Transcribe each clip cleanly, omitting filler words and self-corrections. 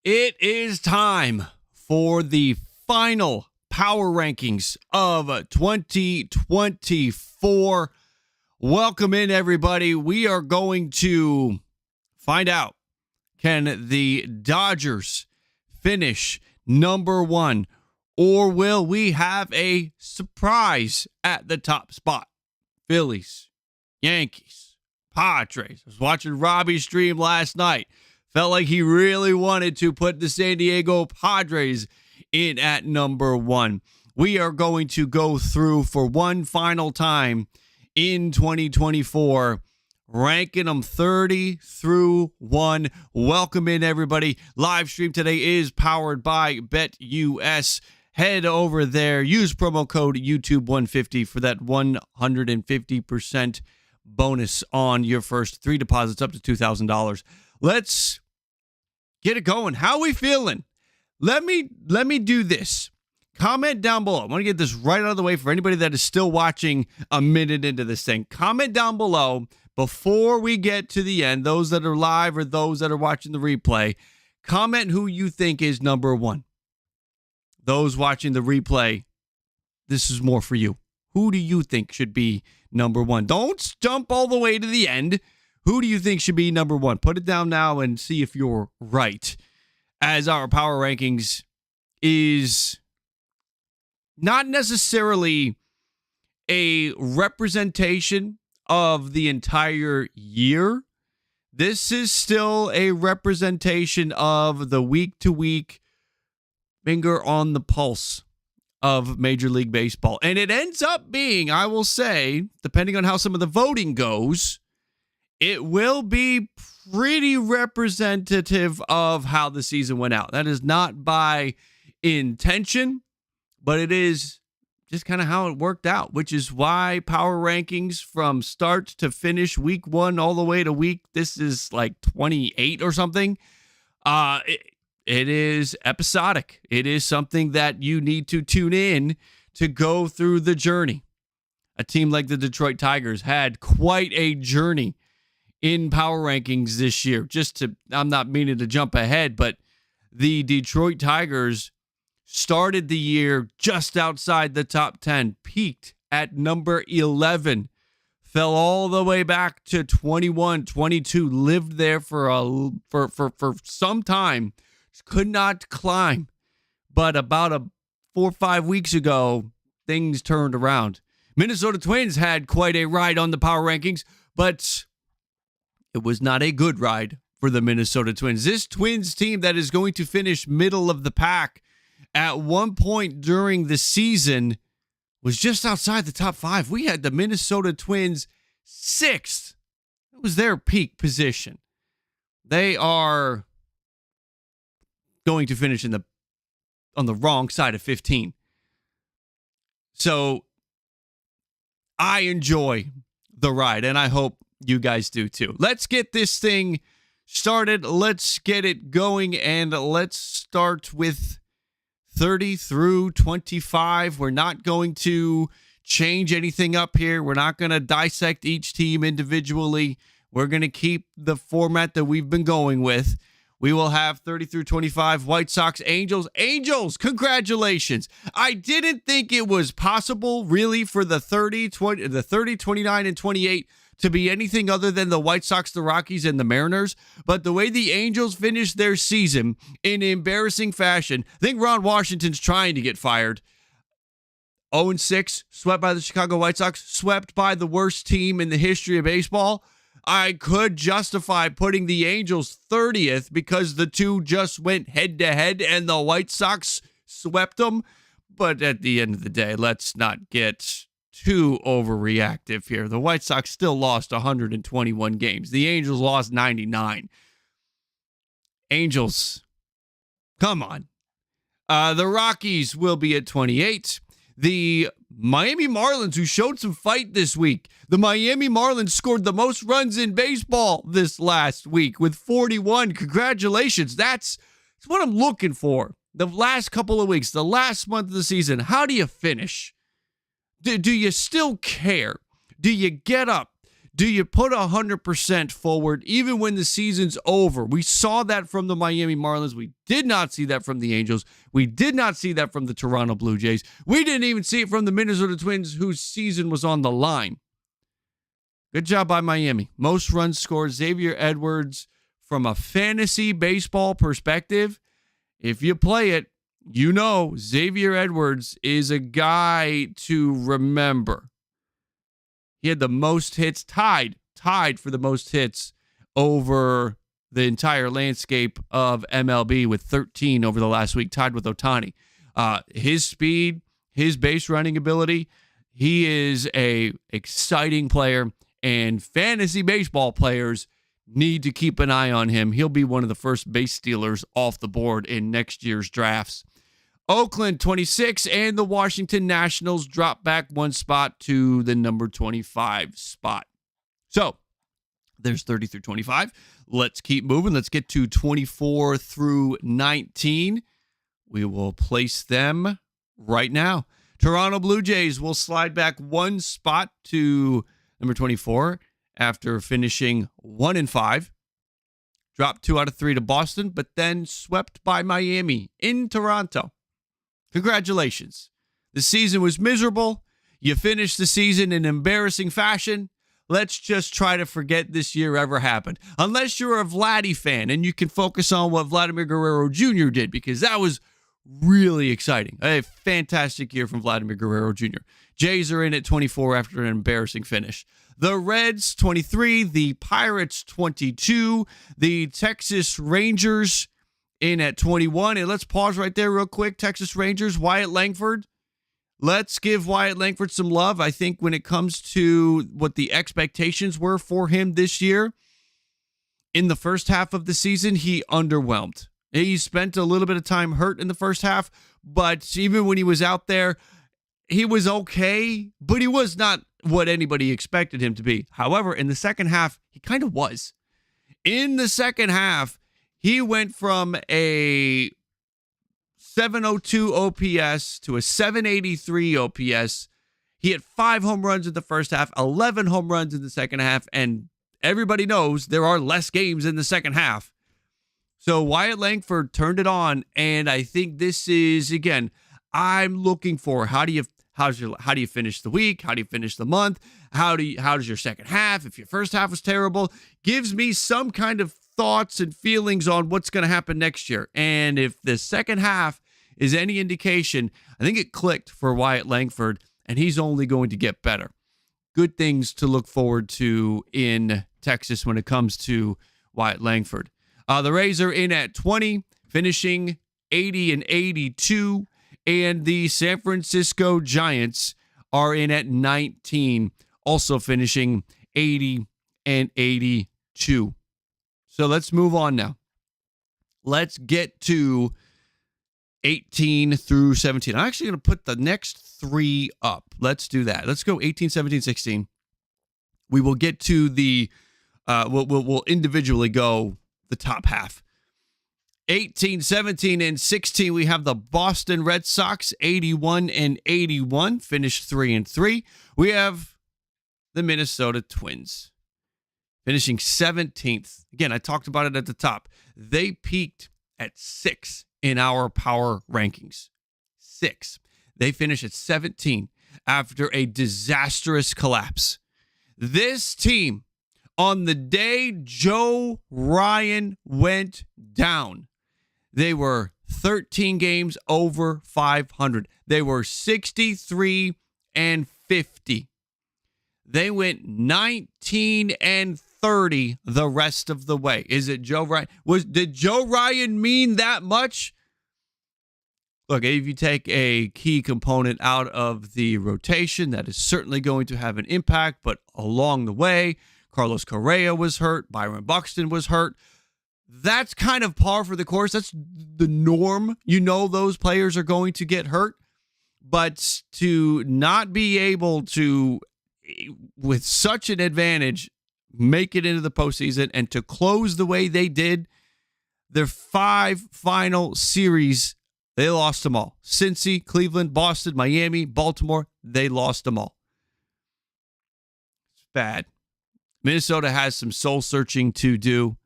It is time for the final power rankings of 2024. Welcome in, everybody. We are going to find out, can the Dodgers finish number one, or will we have a surprise at the top spot? Phillies, Yankees, Padres. I was watching Robbie stream last night. Felt like he really wanted to put the San Diego Padres in at number one. We are going to go through for one final time in 2024, ranking them 30 through 1. Welcome in, everybody. Live stream today is powered by BetUS. Head over there. Use promo code YouTube150 for that 150% bonus on your first 3 deposits up to $2,000. Let's get it going. How are we feeling? Let me do this. Comment down below. I want to get this right out of the way for anybody that is still watching a minute into this thing. Comment down below before we get to the end, those that are live or those that are watching the replay. Comment who you think is number one. Those watching the replay, this is more for you. Who do you think should be number one? Don't jump all the way to the end. Who do you think should be number one? Put it down now and see if you're right. As our power rankings is not necessarily a representation of the entire year. This is still a representation of the week-to-week finger on the pulse of Major League Baseball. And it ends up being, I will say, depending on how some of the voting goes, it will be pretty representative of how the season went out. That is not by intention, but it is just kind of how it worked out, which is why power rankings from start to finish, week 1 all the way to this is like 28 or something. It is episodic. It is something that you need to tune in to go through the journey. A team like the Detroit Tigers had quite a journey in power rankings this year. I'm not meaning to jump ahead, but the Detroit Tigers started the year just outside the top 10, peaked at number 11, fell all the way back to 21, 22, lived there for some time, could not climb. But about 4 or 5 weeks ago, things turned around. Minnesota Twins had quite a ride on the power rankings, but it was not a good ride for the Minnesota Twins. This Twins team that is going to finish middle of the pack at one point during the season was just outside the top 5. We had the Minnesota Twins 6th. It was their peak position. They are going to finish on the wrong side of 15. So I enjoy the ride, and I hope you guys do too. Let's get this thing started. Let's get it going, and let's start with 30 through 25. We're not going to change anything up here. We're not going to dissect each team individually. We're going to keep the format that we've been going with. We will have 30 through 25, White Sox, Angels. Angels, congratulations. I didn't think it was possible, really, for the 30, 29, and 28 to be anything other than the White Sox, the Rockies, and the Mariners. But the way the Angels finished their season in embarrassing fashion, I think Ron Washington's trying to get fired. 0-6, swept by the Chicago White Sox, swept by the worst team in the history of baseball. I could justify putting the Angels 30th because the two just went head-to-head and the White Sox swept them. But at the end of the day, let's not get too overreactive here. The White Sox still lost 121 games. The Angels lost 99. Angels, come on. The Rockies will be at 28. The Miami Marlins, who showed some fight this week. The Miami Marlins scored the most runs in baseball this last week with 41. Congratulations. That's what I'm looking for. The last couple of weeks, the last month of the season, how do you finish? Do you still care? Do you get up? Do you put 100% forward even when the season's over? We saw that from the Miami Marlins. We did not see that from the Angels. We did not see that from the Toronto Blue Jays. We didn't even see it from the Minnesota Twins, whose season was on the line. Good job by Miami. Most runs scored, Xavier Edwards. From a fantasy baseball perspective, if you play it, you know Xavier Edwards is a guy to remember. He had the most hits, tied for the most hits over the entire landscape of MLB with 13 over the last week, tied with Ohtani. His speed, his base running ability, he is a exciting player, and fantasy baseball players need to keep an eye on him. He'll be one of the first base stealers off the board in next year's drafts. Oakland 26 and the Washington Nationals drop back one spot to the number 25 spot. So there's 30 through 25. Let's keep moving. Let's get to 24 through 19. We will place them right now. Toronto Blue Jays will slide back one spot to number 24 after finishing 1-5. Dropped 2 out of 3 to Boston, but then swept by Miami in Toronto. Congratulations. The season was miserable. You finished the season in embarrassing fashion. Let's just try to forget this year ever happened. Unless you're a Vladdy fan and you can focus on what Vladimir Guerrero Jr. did, because that was really exciting. A fantastic year from Vladimir Guerrero Jr. Jays are in at 24 after an embarrassing finish. The Reds, 23. The Pirates, 22. The Texas Rangers in at 21. And let's pause right there real quick. Texas Rangers, Wyatt Langford. Let's give Wyatt Langford some love. I think when it comes to what the expectations were for him this year, in the first half of the season, he underwhelmed. He spent a little bit of time hurt in the first half, but even when he was out there, he was okay, but he was not what anybody expected him to be. However, in the second half, he kind of was. In the second half, he went from a 702 OPS to a 783 OPS. He had 5 home runs in the first half, 11 home runs in the second half, and everybody knows there are less games in the second half. So Wyatt Langford turned it on, and I think this is, again, I'm looking for how do you finish the week? How do you finish the month? How does your second half, if your first half was terrible, gives me some kind of thoughts and feelings on what's going to happen next year. And if the second half is any indication, I think it clicked for Wyatt Langford, and he's only going to get better. Good things to look forward to in Texas when it comes to Wyatt Langford. The Rays are in at 20, finishing 80 and 82, and the San Francisco Giants are in at 19, also finishing 80 and 82. So let's move on now. Let's get to 18 through 17. I'm actually going to put the next 3 up. Let's do that. Let's go 18, 17, 16. We will get to the, we'll individually go the top half. 18, 17, and 16, we have the Boston Red Sox, 81 and 81, finished 3-3. We have the Minnesota Twins, finishing 17th. Again, I talked about it at the top. They peaked at 6 in our power rankings. 6. They finished at 17 after a disastrous collapse. This team, on the day Joe Ryan went down, they were 13 games over 500. They were 63 and 50. They went 19 and 30 the rest of the way. Is it Joe Ryan? Did Joe Ryan mean that much? Look, if you take a key component out of the rotation, that is certainly going to have an impact, but along the way, Carlos Correa was hurt. Byron Buxton was hurt. That's kind of par for the course. That's the norm. You know those players are going to get hurt. But to not be able to, with such an advantage, make it into the postseason and to close the way they did, their 5 final series, they lost them all. Cincy, Cleveland, Boston, Miami, Baltimore, they lost them all. It's bad. Minnesota has some soul searching to do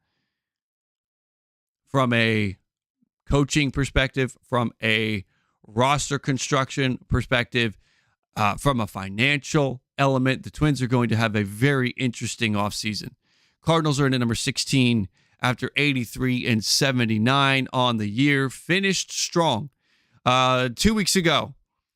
from a coaching perspective, from a roster construction perspective, from a financial element. The Twins are going to have a very interesting offseason. Cardinals are in at number 16 after 83-79 on the year. Finished strong 2 weeks ago.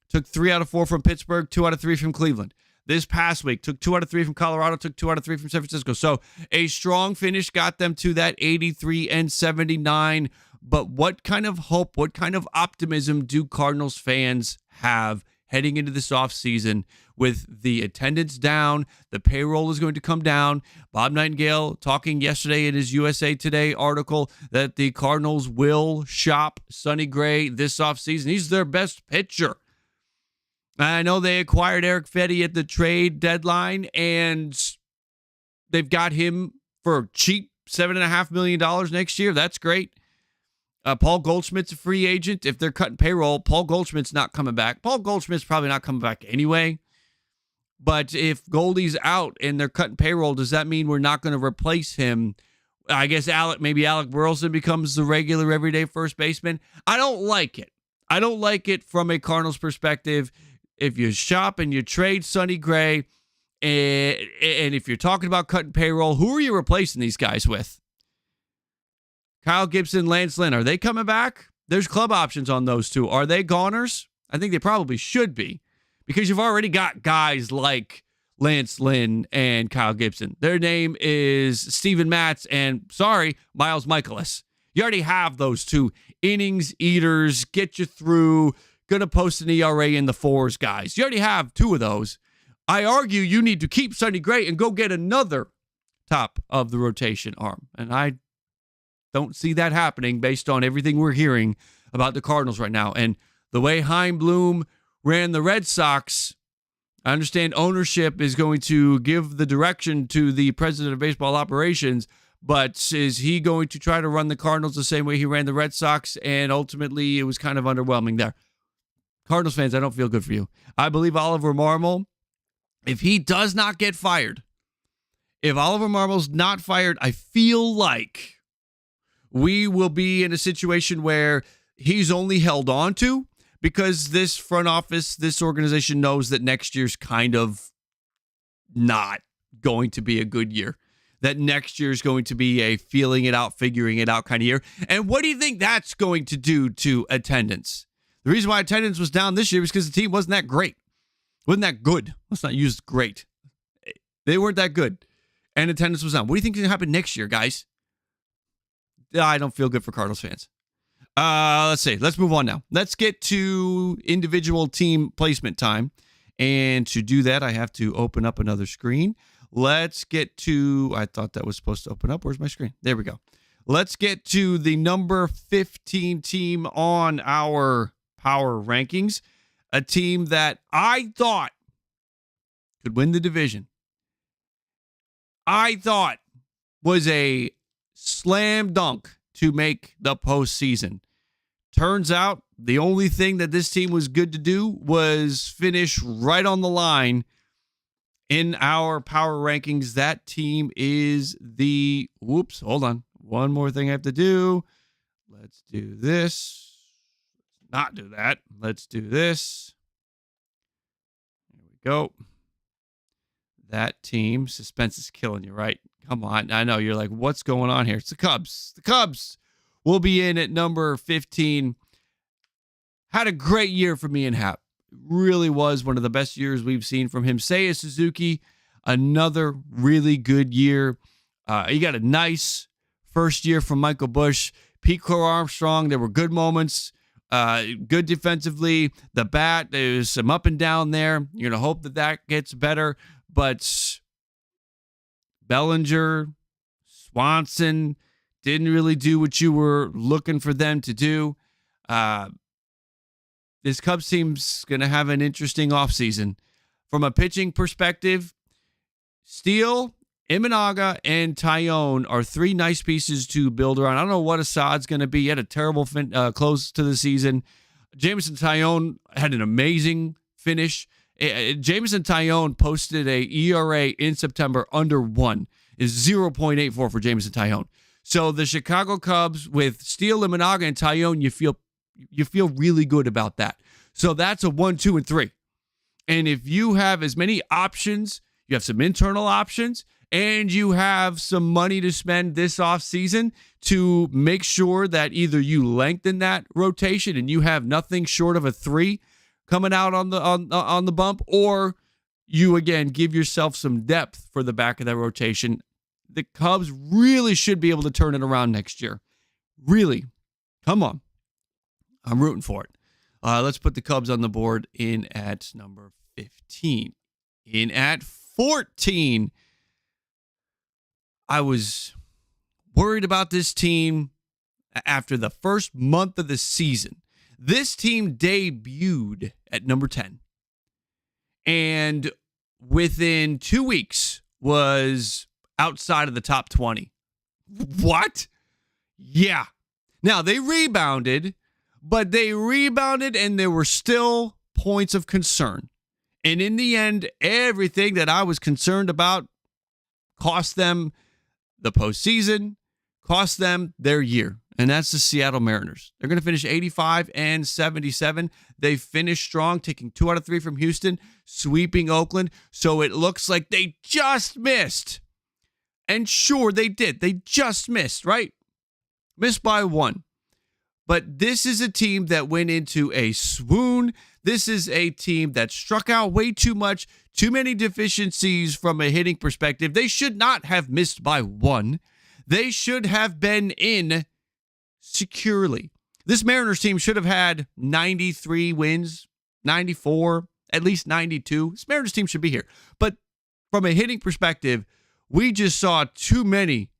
Took 3 out of 4 from Pittsburgh, 2 out of 3 from Cleveland. This past week, took 2 out of 3 from Colorado, took 2 out of 3 from San Francisco. So a strong finish got them to that 83-79. But what kind of hope, what kind of optimism do Cardinals fans have heading into this offseason with the attendance down? The payroll is going to come down. Bob Nightingale talking yesterday in his USA Today article that the Cardinals will shop Sonny Gray this offseason. He's their best pitcher. I know they acquired Eric Fetty at the trade deadline, and they've got him for cheap, $7.5 million next year. That's great. Paul Goldschmidt's a free agent. If they're cutting payroll, Paul Goldschmidt's not coming back. Paul Goldschmidt's probably not coming back anyway. But if Goldie's out and they're cutting payroll, does that mean we're not going to replace him? I guess maybe Alec Burleson becomes the regular everyday first baseman. I don't like it. I don't like it from a Cardinals perspective. If you shop and you trade Sonny Gray, and if you're talking about cutting payroll, who are you replacing these guys with? Kyle Gibson, Lance Lynn, are they coming back? There's club options on those two. Are they goners? I think they probably should be, because you've already got guys like Lance Lynn and Kyle Gibson. Their name is Steven Matz and, Miles Michaelis. You already have those two innings eaters, get you through, going to post an ERA in the 4s guys. You already have two of those. I argue you need to keep Sonny Gray and go get another top of the rotation arm. And I don't see that happening based on everything we're hearing about the Cardinals right now. And the way Chaim Bloom ran the Red Sox, I understand ownership is going to give the direction to the president of baseball operations, but is he going to try to run the Cardinals the same way he ran the Red Sox? And ultimately, it was kind of underwhelming there. Cardinals fans, I don't feel good for you. I believe Oliver Marmol, if he does not get fired, if Oliver Marmol's not fired, I feel like we will be in a situation where he's only held on to because this front office, this organization knows that next year's kind of not going to be a good year. That next year is going to be a feeling it out, figuring it out kind of year. And what do you think that's going to do to attendance? The reason why attendance was down this year was because the team wasn't that great. Wasn't that good. Let's not use great. They weren't that good. And attendance was down. What do you think is going to happen next year, guys? I don't feel good for Cardinals fans. Let's see. Let's move on now. Let's get to individual team placement time. And to do that, I have to open up another screen. Let's get to, I thought that was supposed to open up. Where's my screen? There we go. Let's get to the number 15 team on our power rankings. A team that I thought could win the division. I thought was a slam dunk to make the postseason. Turns out the only thing that this team was good to do was finish right on the line in our power rankings. That team is the, hold on. One more thing I have to do. Let's do this. Not do that. Let's do this. There we go. That team, suspense is killing you, right? Come on. I know you're like, what's going on here? It's the Cubs. The Cubs will be in at number 15. Had a great year for me and Hap. Really was one of the best years we've seen from him. Seiya Suzuki, another really good year. You got a nice first year from Michael Busch. Pete Crow Armstrong, there were good moments. Good defensively. The bat, there's some up and down there. You're going to hope that that gets better. But Bellinger, Swanson didn't really do what you were looking for them to do. This Cubs team's going to have an interesting offseason. From a pitching perspective, Steele, Imanaga, and Tyone are three nice pieces to build around. I don't know what Assad's going to be. He had a terrible close to the season. Jameson Tyone had an amazing finish. Jameson Taillon posted a ERA in September under 1, is 0.84 for Jameson Taillon. So the Chicago Cubs with Steele, Liminaga, and Taillon, you feel really good about that. So that's a 1, 2, and 3. And if you have as many options, you have some internal options, and you have some money to spend this offseason to make sure that either you lengthen that rotation and you have nothing short of a 3 coming out on the bump, or you again give yourself some depth for the back of that rotation. The Cubs really should be able to turn it around next year. Really. Come on. I'm rooting for it. Let's put the Cubs on the board in at number 15. In at 14, I was worried about this team after the first month of the season. This team debuted at number 10. And within 2 weeks was outside of the top 20. What? Yeah. Now, they rebounded, but they rebounded and there were still points of concern. And in the end, everything that I was concerned about cost them the postseason, cost them their year. And that's the Seattle Mariners. They're going to finish 85-77. They finished strong, taking 2 out of 3 from Houston, sweeping Oakland. So it looks like they just missed. And sure, they did. They just missed, right? Missed by 1. But this is a team that went into a swoon. This is a team that struck out way too much, too many deficiencies from a hitting perspective. They should not have missed by 1. They should have been in securely. This Mariners team should have had 93 wins, 94, at least 92. This Mariners team should be here. But from a hitting perspective, we just saw too many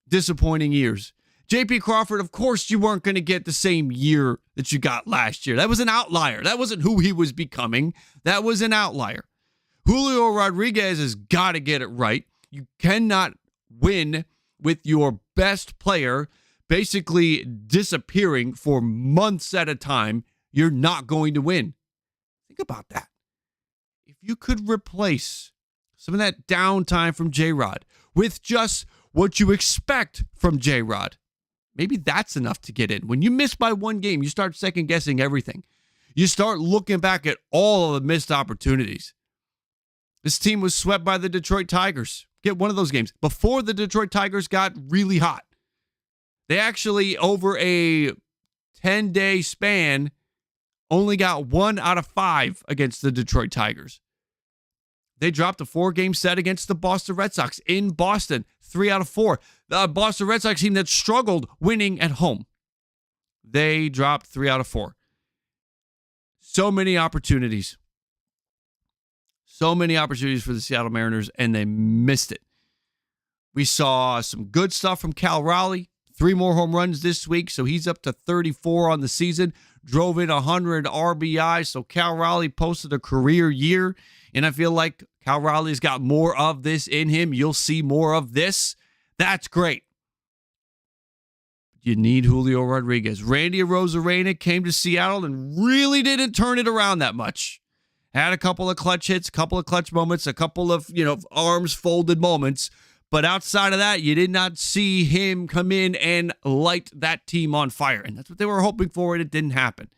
disappointing years. J.P. Crawford, of course, you weren't going to get the same year that you got last year. That was an outlier. That wasn't who he was becoming. That was an outlier. Julio Rodriguez has got to get it right. You cannot win with your best player basically disappearing for months at a time. You're not going to win. Think about that. If you could replace some of that downtime from J-Rod with just what you expect from J-Rod, maybe that's enough to get in. When you miss by 1 game, you start second-guessing everything. You start looking back at all of the missed opportunities. This team was swept by the Detroit Tigers. Get one of those games. Before the Detroit Tigers got really hot, they actually, over a 10-day span, only got 1 out of 5 against the Detroit Tigers. They dropped a 4-game set against the Boston Red Sox in Boston, 3 out of 4. The Boston Red Sox team that struggled winning at home. They dropped 3 out of 4. So many opportunities. So many opportunities for the Seattle Mariners, and they missed it. We saw some good stuff from Cal Raleigh. 3 more home runs this week, so he's up to 34 on the season. Drove in 100 RBI, so Cal Raleigh posted a career year. And I feel like Cal Raleigh's got more of this in him. You'll see more of this. That's great. You need Julio Rodriguez. Randy Arozarena came to Seattle and really didn't turn it around that much. Had a couple of clutch hits, a couple of clutch moments, a couple of, arms folded moments. But outside of that, you did not see him come in and light that team on fire. And that's what they were hoping for, and it didn't happen.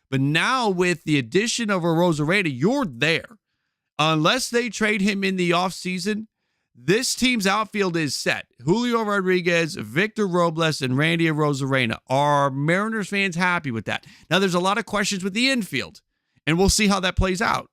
But now with the addition of Arozarena, you're there. Unless they trade him in the offseason, this team's outfield is set. Julio Rodriguez, Victor Robles, and Randy Arozarena. Are Mariners fans happy with that? Now, there's a lot of questions with the infield, and we'll see how that plays out.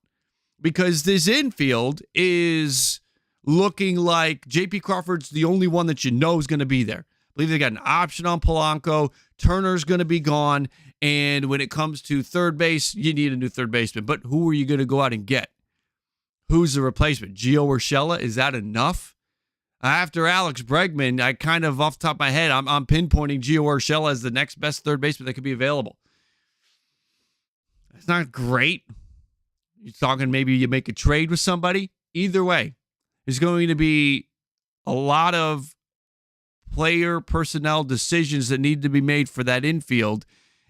Because this infield is looking like J.P. Crawford's the only one that you know is going to be there. I believe they got an option on Polanco. Turner's going to be gone. And when it comes to third base, you need a new third baseman. But who are you going to go out and get? Who's the replacement? Gio Urshela? Is that enough? After Alex Bregman, I kind of, off the top of my head, I'm pinpointing Gio Urshela as the next best third baseman that could be available. It's not great. You're talking maybe you make a trade with somebody. Either way, there's going to be a lot of player personnel decisions that need to be made for that infield.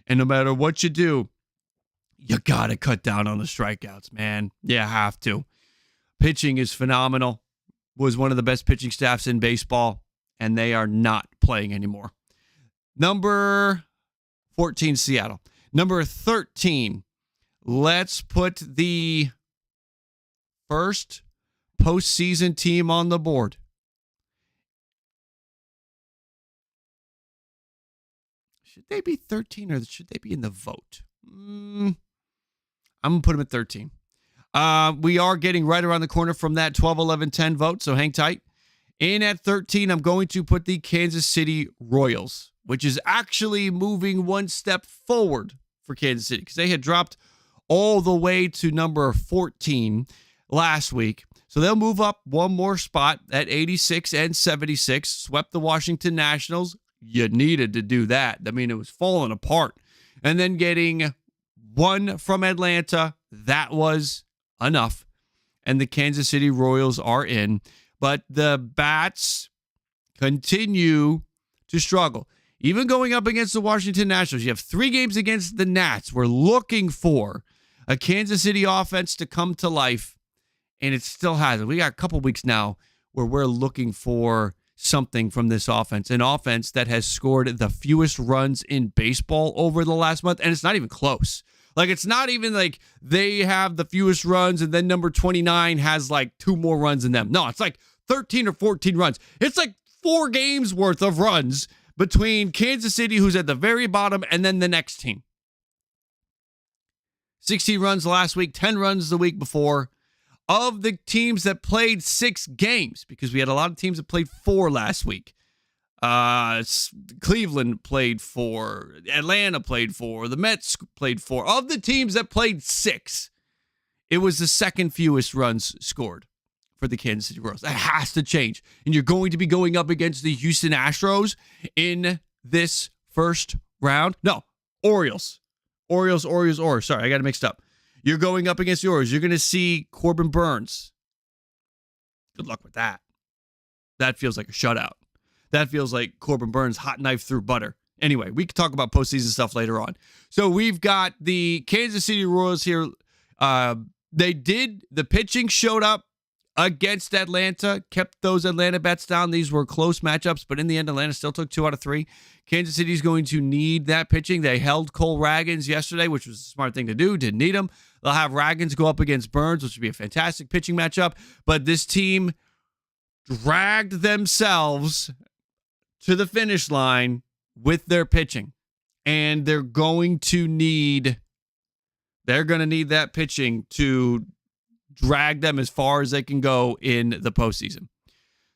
And no matter what you do, you got to cut down on the strikeouts, man. You have to. Pitching is phenomenal. Was one of the best pitching staffs in baseball, and they are not playing anymore. Number 14, Seattle. Number 13, let's put the first postseason team on the board. Should they be 13 or should they be in the vote? I'm going to put them at 13. We are getting right around the corner from that 12, 11, 10 vote, so hang tight. In at 13, I'm going to put the Kansas City Royals, which is actually moving one step forward for Kansas City because they had dropped all the way to number 14 last week. So they'll move up one more spot at 86 and 76, swept the Washington Nationals. You needed to do that. I mean, it was falling apart. And then getting one from Atlanta, that was enough. And the Kansas City Royals are in. But the Bats continue to struggle. Even going up against the Washington Nationals, you have 3 games against the Nats. We're looking for a Kansas City offense to come to life, and it still hasn't. We got a couple weeks now where we're looking for something from this offense, an offense that has scored the fewest runs in baseball over the last month, and it's not even close. Like, it's not even like they have the fewest runs and then number 29 has like 2 more runs than them. No, it's like 13 or 14 runs. It's like 4 games worth of runs between Kansas City, who's at the very bottom, and then the next team. 16 runs last week, 10 runs the week before. Of the teams that played 6 games, because we had a lot of teams that played 4 last week. Cleveland played 4. Atlanta played 4. The Mets played 4. Of the teams that played 6, it was the second fewest runs scored for the Kansas City Royals. That has to change. And you're going to be going up against the Houston Astros in this first round. No, Orioles. Sorry, I got it mixed up. You're going up against the Orioles. You're going to see Corbin Burns. Good luck with that. That feels like a shutout. That feels like Corbin Burns hot knife through butter. Anyway, we can talk about postseason stuff later on. So we've got the Kansas City Royals here. The pitching showed up against Atlanta, kept those Atlanta bets down. These were close matchups, but in the end, Atlanta still took 2 out of 3. Kansas City is going to need that pitching. They held Cole Ragans yesterday, which was a smart thing to do. Didn't need him. They'll have Ragans go up against Burns, which would be a fantastic pitching matchup. But this team dragged themselves to the finish line with their pitching. And they're going to need that pitching to drag them as far as they can go in the postseason.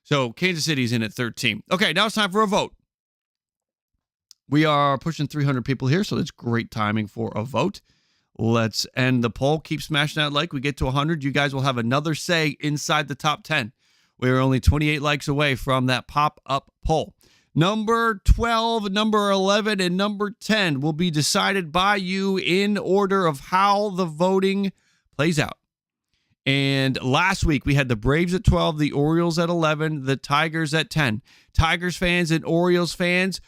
So Kansas City's in at 13. Okay, now it's time for a vote. We are pushing 300 people here, so that's great timing for a vote. Let's end the poll. Keep smashing that like. We get to 100. You guys will have another say inside the top 10. We are only 28 likes away from that pop-up poll. Number 12, number 11, and number 10 will be decided by you in order of how the voting plays out. And last week, we had the Braves at 12, the Orioles at 11, the Tigers at 10. Tigers fans and Orioles fans,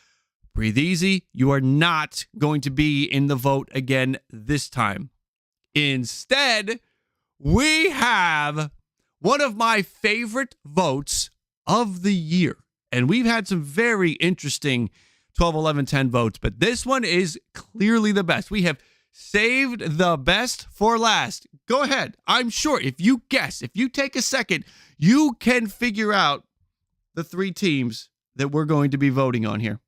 breathe easy. You are not going to be in the vote again this time. Instead, we have one of my favorite votes of the year. And we've had some very interesting 12, 11, 10 votes, but this one is clearly the best. We have saved the best for last. Go ahead. I'm sure if you guess, if you take a second, you can figure out the 3 teams that we're going to be voting on here.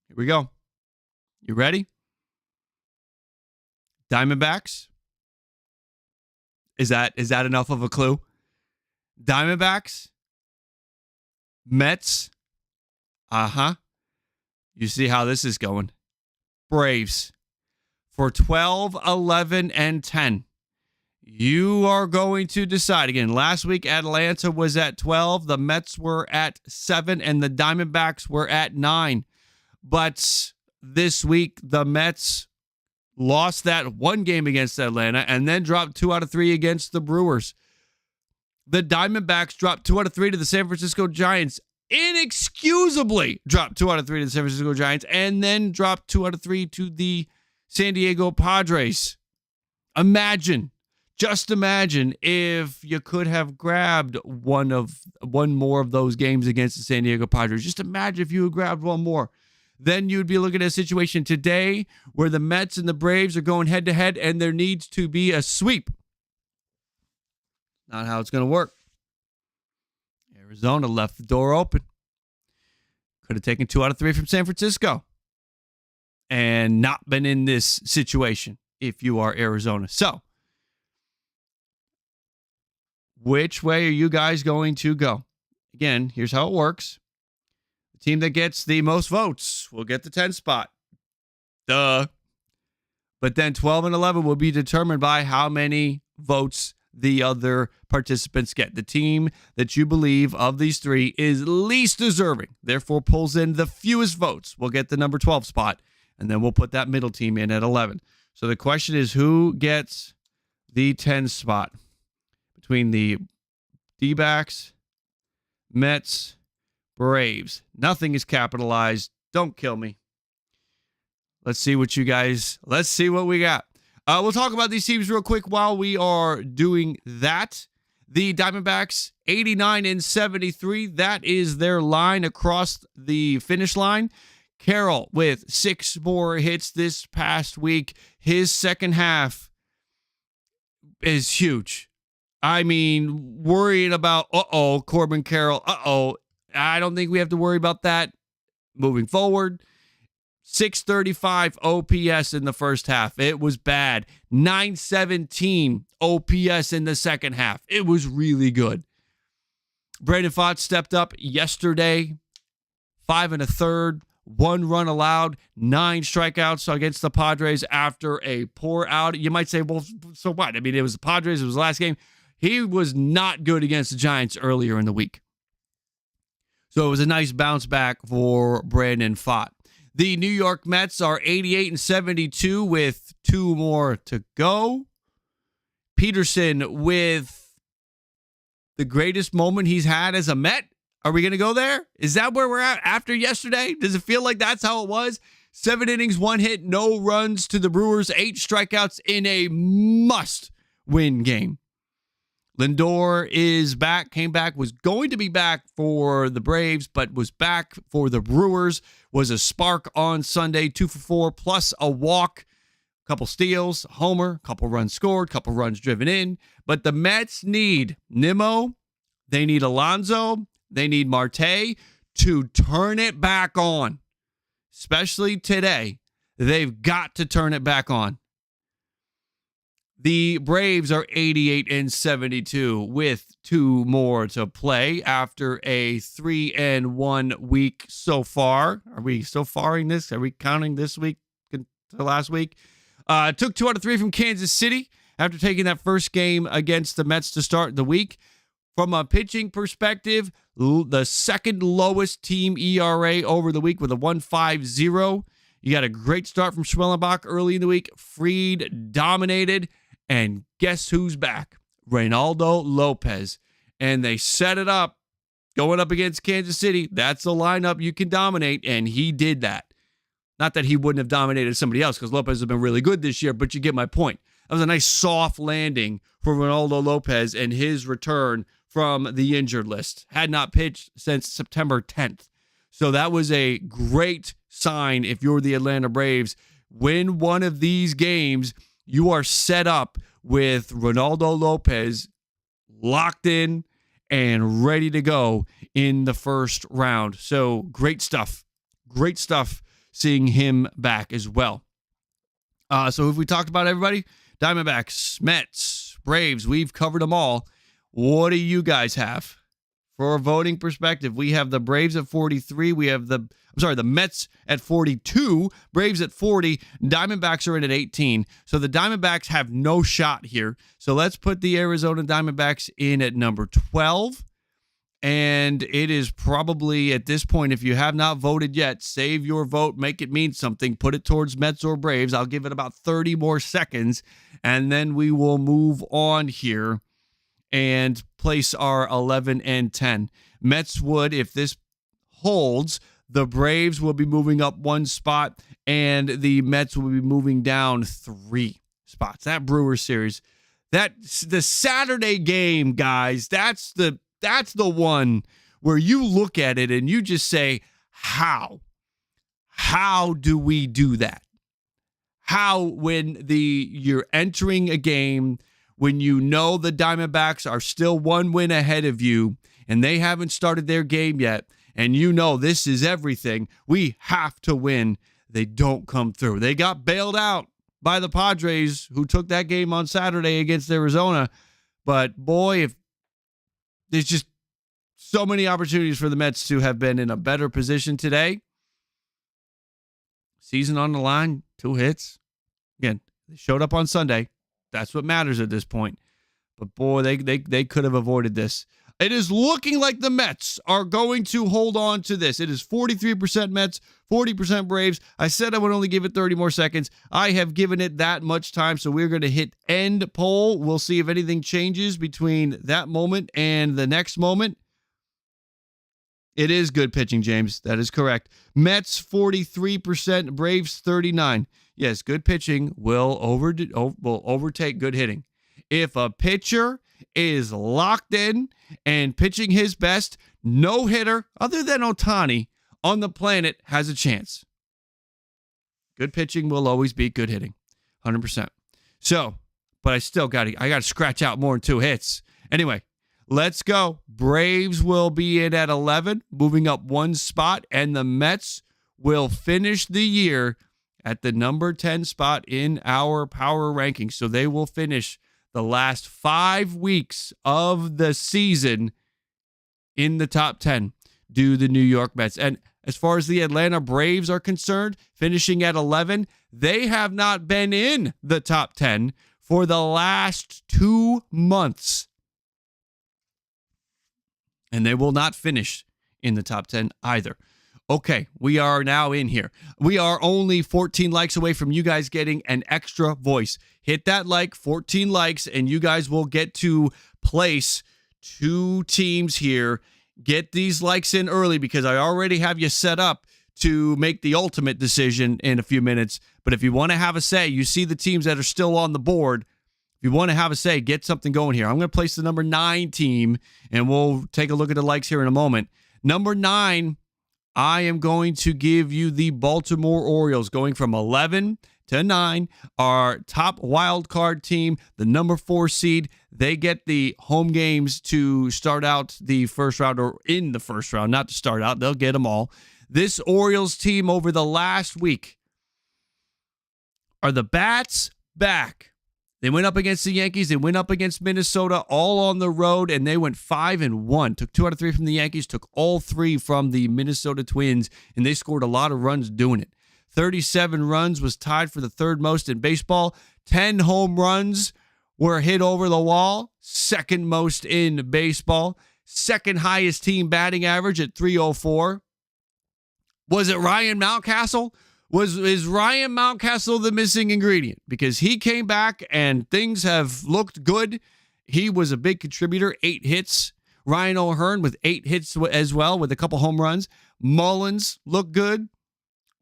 Here we go. You ready? Diamondbacks. Is that enough of a clue? Diamondbacks. Mets. You see how this is going. Braves. For 12, 11, and 10. You are going to decide. Again, last week Atlanta was at 12. The Mets were at 7. And the Diamondbacks were at 9. But this week, the Mets lost that 1 game against Atlanta and then dropped 2 out of 3 against the Brewers. The Diamondbacks dropped 2 out of 3 to the San Francisco Giants. inexcusably dropped 2 out of 3 to the San Francisco Giants and then dropped 2 out of 3 to the San Diego Padres. Just imagine if you could have grabbed one more of those games against the San Diego Padres. Just imagine if you had grabbed one more. Then you'd be looking at a situation today where the Mets and the Braves are going head-to-head and there needs to be a sweep. Not how it's going to work. Arizona left the door open. Could have taken 2 out of 3 from San Francisco and not been in this situation if you are Arizona. So, which way are you guys going to go? Again, here's how it works. The team that gets the most votes will get the 10th spot. Duh. But then 12 and 11 will be determined by how many votes the other participants get. The team that you believe of these three is least deserving, therefore pulls in the fewest votes, will get the number 12 spot, and then we'll put that middle team in at 11. So the question is, who gets the 10 spot between the D-backs, Mets, Braves? Nothing is capitalized. Don't kill me. Let's see what we got. We'll talk about these teams real quick while we are doing that. The Diamondbacks, 89 and 73. That is their line across the finish line. Carroll with 6 more hits this past week. His second half is huge. I mean, worrying about, Corbin Carroll, I don't think we have to worry about that moving forward. 635 OPS in the first half. It was bad. 917 OPS in the second half. It was really good. Brandon Pfaadt stepped up yesterday. 5 1/3, 1 run allowed, 9 strikeouts against the Padres after a poor out. You might say, well, so what? I mean, it was the Padres. It was the last game. He was not good against the Giants earlier in the week. So it was a nice bounce back for Brandon Pfaadt. The New York Mets are 88 and 72 with 2 more to go. Peterson with the greatest moment he's had as a Met. Are we going to go there? Is that where we're at after yesterday? Does it feel like that's how it was? 7 innings, 1 hit, no runs to the Brewers, 8 strikeouts in a must-win game. Lindor is back, came back, was going to be back for the Braves, but was back for the Brewers. Was a spark on Sunday, 2 for 4, plus a walk, a couple steals, a homer, a couple runs scored, a couple runs driven in. But the Mets need Nimmo, they need Alonso, they need Marte to turn it back on. Especially today, they've got to turn it back on. The Braves are 88 and 72 with 2 more to play after a 3-1 week so far. Are we so faring this? Are we counting this week to last week? Took 2 out of 3 from Kansas City after taking that first game against the Mets to start the week. From a pitching perspective, the second lowest team ERA over the week with a 1.50. You got a great start from Schwellenbach early in the week. Fried dominated. And guess who's back? Reynaldo Lopez. And they set it up going up against Kansas City. That's a lineup you can dominate, and he did that. Not that he wouldn't have dominated somebody else, because Lopez has been really good this year, but you get my point. That was a nice soft landing for Reynaldo Lopez and his return from the injured list. Had not pitched since September 10th. So that was a great sign if you're the Atlanta Braves. Win one of these games, you are set up with Reynaldo Lopez locked in and ready to go in the first round. So great stuff. Great stuff seeing him back as well. So if we talked about everybody, Diamondbacks, Mets, Braves, we've covered them all. What do you guys have? For a voting perspective, we have the Braves at 43. We have the Mets at 42, Braves at 40, Diamondbacks are in at 18. So the Diamondbacks have no shot here. So let's put the Arizona Diamondbacks in at number 12. And it is probably at this point, if you have not voted yet, save your vote, make it mean something, put it towards Mets or Braves. I'll give it about 30 more seconds, and then we will move on here and place our 11 and 10. Mets would, if this holds, the Braves will be moving up 1 spot, and the Mets will be moving down 3 spots. That Brewers series, that's the Saturday game, guys. That's the one where you look at it and you just say, how? How do we do that? How, when you're entering a game, when you know the Diamondbacks are still 1 win ahead of you and they haven't started their game yet, and you know this is everything, we have to win, they don't come through. They got bailed out by the Padres, who took that game on Saturday against Arizona. But boy, if there's just so many opportunities for the Mets to have been in a better position today. Season on the line, 2 hits. Again, they showed up on Sunday. That's what matters at this point. But boy, they could have avoided this. It is looking like the Mets are going to hold on to this. It is 43% Mets, 40% Braves. I said I would only give it 30 more seconds. I have given it that much time, so we're going to hit end poll. We'll see if anything changes between that moment and the next moment. It is good pitching, James. That is correct. Mets 43%, Braves 39%. Yes, good pitching will overtake good hitting. If a pitcher is locked in and pitching his best, no hitter other than Ohtani on the planet has a chance. Good pitching will always beat good hitting, 100%. So, but I got to scratch out more than 2 hits. Anyway, let's go. Braves will be in at 11, moving up 1 spot, and the Mets will finish the year at the number 10 spot in our power rankings. So they will finish the last 5 weeks of the season in the top 10, do the New York Mets. And as far as the Atlanta Braves are concerned, finishing at 11, they have not been in the top 10 for the last 2 months. And they will not finish in the top 10 either. Okay, we are now in here. We are only 14 likes away from you guys getting an extra voice. Hit that like, 14 likes, and you guys will get to place 2 teams here. Get these likes in early because I already have you set up to make the ultimate decision in a few minutes. But if you want to have a say, you see the teams that are still on the board. If you want to have a say, get something going here. I'm going to place the number 9 team, and we'll take a look at the likes here in a moment. Number 9, I am going to give you the Baltimore Orioles, going from 11 to 9. Our top wild card team, the number 4 seed. They get the home games to start out the first round, or in the first round, not to start out. They'll get them all. This Orioles team over the last week, are the bats back? They went up against the Yankees. They went up against Minnesota, all on the road, and they went 5-1. Took 2 out of 3 from the Yankees, took all 3 from the Minnesota Twins, and they scored a lot of runs doing it. 37 runs was tied for the 3rd most in baseball. 10 home runs were hit over the wall, 2nd most in baseball. 2nd highest team batting average at .304. Was it Ryan Mountcastle? Is Ryan Mountcastle the missing ingredient? Because he came back and things have looked good. He was a big contributor, 8 hits. Ryan O'Hearn with 8 hits as well, with a couple home runs. Mullins looked good.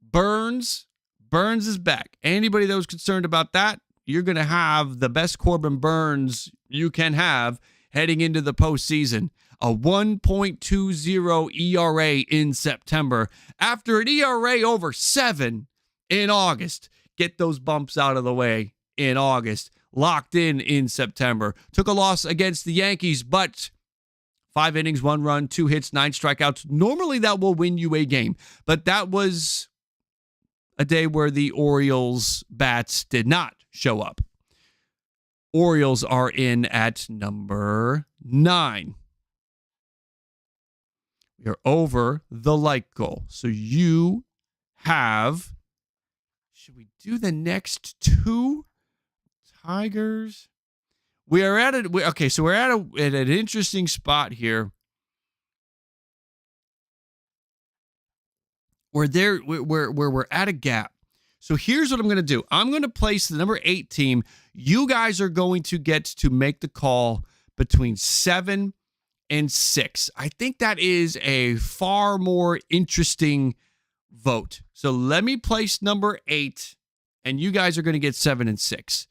Burns is back. Anybody that was concerned about that, you're going to have the best Corbin Burns you can have heading into the postseason. A 1.20 ERA in September after an ERA over 7 in August. Get those bumps out of the way in August. Locked in September. Took a loss against the Yankees, but 5 innings, 1 run, 2 hits, 9 strikeouts. Normally that will win you a game, but that was a day where the Orioles bats did not show up. Orioles are in at number 9. We are over the like goal. So you have, should we do the next 2? Tigers. We are at it. Okay, so we're at an interesting spot here. Where we're at a gap. So here's what I'm going to do. I'm going to place the number 8 team. You guys are going to get to make the call between 7 and 6. I think that is a far more interesting vote. So let me place number 8, and you guys are going to get 7 and 6.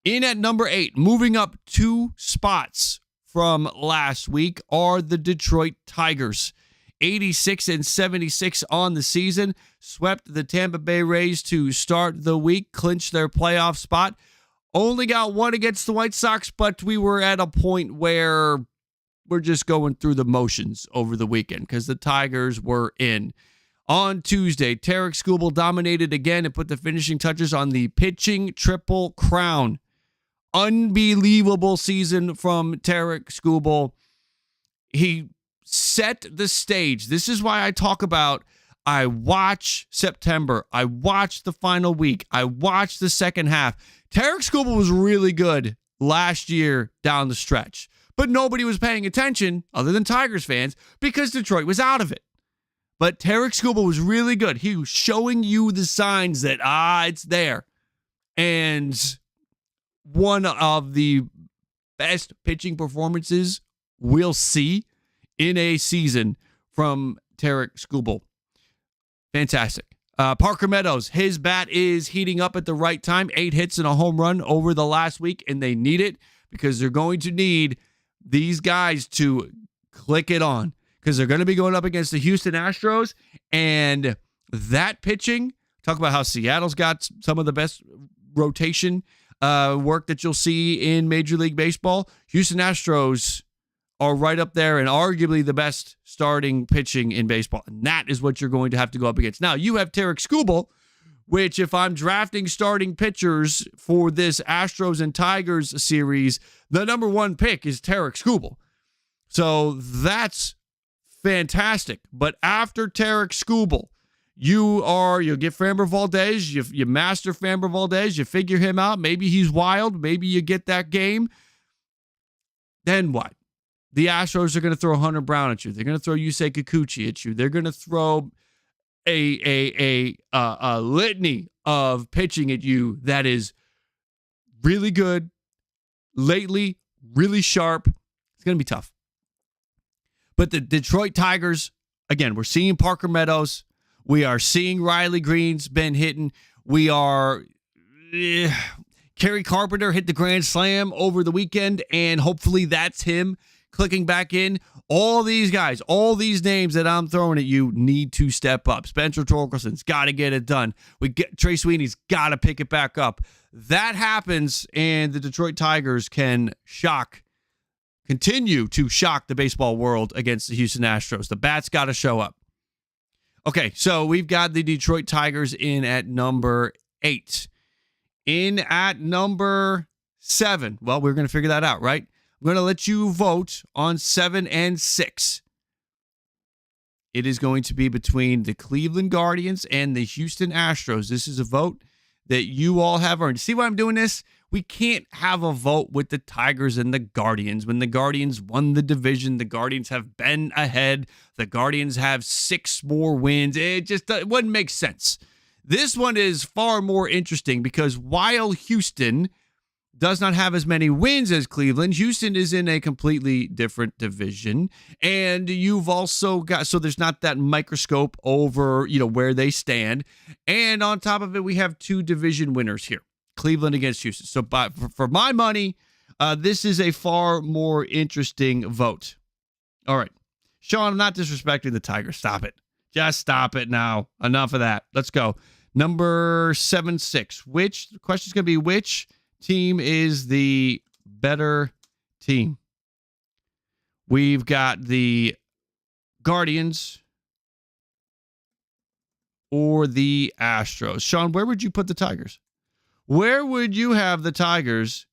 In at number 8, moving up 2 spots from last week, are the Detroit Tigers. 86 and 76 on the season. Swept the Tampa Bay Rays to start the week, clinched their playoff spot. Only got one against the White Sox, but we were at a point where we're just going through the motions over the weekend because the Tigers were in. On Tuesday, Tarek Skubal dominated again and put the finishing touches on the pitching triple crown. Unbelievable season from Tarek Skubal. He set the stage. This is why I talk about, I watch September. I watch the final week. I watch the second half. Tarek Skubal was really good last year down the stretch, but nobody was paying attention other than Tigers fans because Detroit was out of it. But Tarek Skubal was really good. He was showing you the signs that, it's there. And one of the best pitching performances we'll see in a season from Tarek Skubal. Fantastic. Parker Meadows, his bat is heating up at the right time. 8 hits and a home run over the last week, and they need it because they're going to need these guys to click it on because they're going to be going up against the Houston Astros, and that pitching, talk about how Seattle's got some of the best rotation work that you'll see in Major League Baseball. Houston Astros are right up there and arguably the best starting pitching in baseball. And that is what you're going to have to go up against. Now, you have Tarek Skubal, which if I'm drafting starting pitchers for this Astros and Tigers series, the number 1 pick is Tarek Skubal. So that's fantastic. But after Tarek Skubal, you'll get Framber Valdez, you master Framber Valdez, you figure him out. Maybe he's wild. Maybe you get that game. Then what? The Astros are going to throw Hunter Brown at you. They're going to throw Yusei Kikuchi at you. They're going to throw a litany of pitching at you that is really good, lately, really sharp. It's going to be tough. But the Detroit Tigers, again, we're seeing Parker Meadows. We are seeing Riley Green's been hitting. We are... Kerry Carpenter hit the grand slam over the weekend, and hopefully that's him clicking back in. All these guys, all these names that I'm throwing at you need to step up. Spencer Torkelson's got to get it done. Trey Sweeney's got to pick it back up. That happens, and the Detroit Tigers can continue to shock the baseball world against the Houston Astros. The bats got to show up. Okay, so we've got the Detroit Tigers in at number 8. In at number 7. Well, we're going to figure that out, right? I'm going to let you vote on 7 and 6. It is going to be between the Cleveland Guardians and the Houston Astros. This is a vote that you all have earned. See why I'm doing this? We can't have a vote with the Tigers and the Guardians. When the Guardians won the division, the Guardians have been ahead. The Guardians have 6 more wins. It wouldn't make sense. This one is far more interesting because while Houston does not have as many wins as Cleveland, Houston is in a completely different division. And you've also got, so there's not that microscope over, where they stand. And on top of it, we have 2 division winners here, Cleveland against Houston. So for my money, this is a far more interesting vote. All right. Sean, I'm not disrespecting the Tigers. Stop it. Just stop it now. Enough of that. Let's go. Number 7-6. The question's going to be which team is the better team? We've got the Guardians or the Astros. Sean, where would you put the Tigers? Where would you have the Tigers?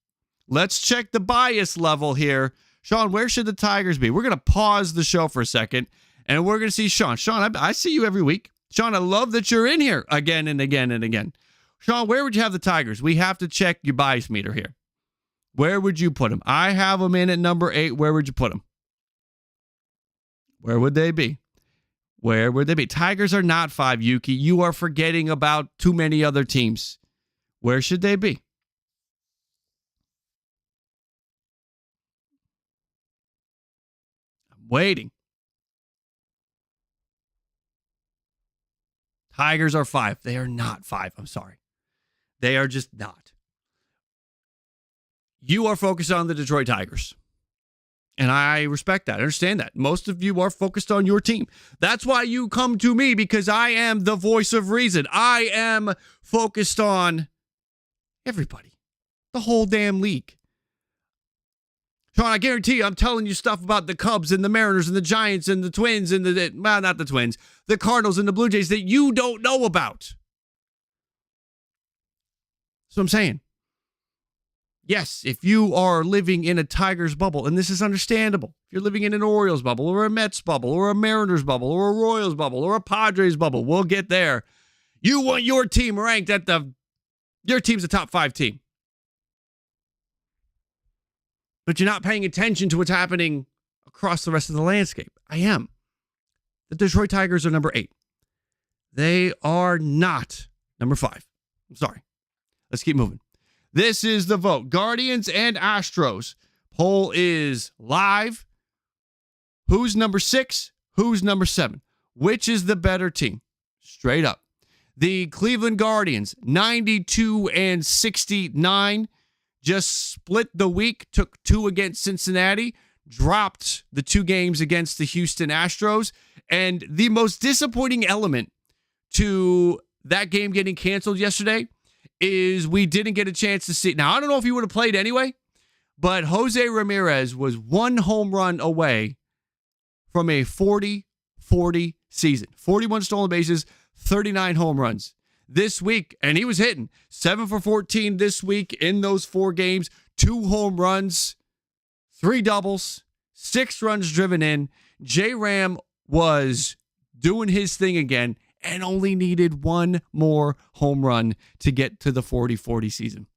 Let's check the bias level here. Sean, where should the Tigers be? We're going to pause the show for a second, and we're going to see Sean. Sean, I see you every week. Sean, I love that you're in here again and again and again. Sean, where would you have the Tigers? We have to check your bias meter here. Where would you put them? I have them in at number 8. Where would you put them? Where would they be? Where would they be? Tigers are not 5, Yuki. You are forgetting about too many other teams. Where should they be? Waiting. Tigers are 5. They are not 5. I'm sorry. They are just not. You are focused on the Detroit Tigers. And I respect that. I understand that. Most of you are focused on your team. That's why you come to me, because I am the voice of reason. I am focused on everybody. The whole damn league. Sean, I guarantee you, I'm telling you stuff about the Cubs and the Mariners and the Giants and the Twins and not the Twins, the Cardinals and the Blue Jays that you don't know about. That's what I'm saying. Yes, if you are living in a Tigers bubble, and this is understandable, if you're living in an Orioles bubble or a Mets bubble or a Mariners bubble or a Royals bubble or a Padres bubble, we'll get there. You want your team ranked at your team's a top 5 team. But you're not paying attention to what's happening across the rest of the landscape. I am. The Detroit Tigers are number 8. They are not number 5. I'm sorry. Let's keep moving. This is the vote. Guardians and Astros. Poll is live. Who's number 6? Who's number 7? Which is the better team? Straight up. The Cleveland Guardians, 92 and 69. Just split the week, took 2 against Cincinnati, dropped the 2 games against the Houston Astros. And the most disappointing element to that game getting canceled yesterday is we didn't get a chance to see. Now, I don't know if he would have played anyway, but Jose Ramirez was 1 home run away from a 40-40 season. 41 stolen bases, 39 home runs. This week, and he was hitting 7 for 14 this week in those 4 games, 2 home runs, 3 doubles, 6 runs driven in. J-Ram was doing his thing again and only needed 1 more home run to get to the 40-40 season.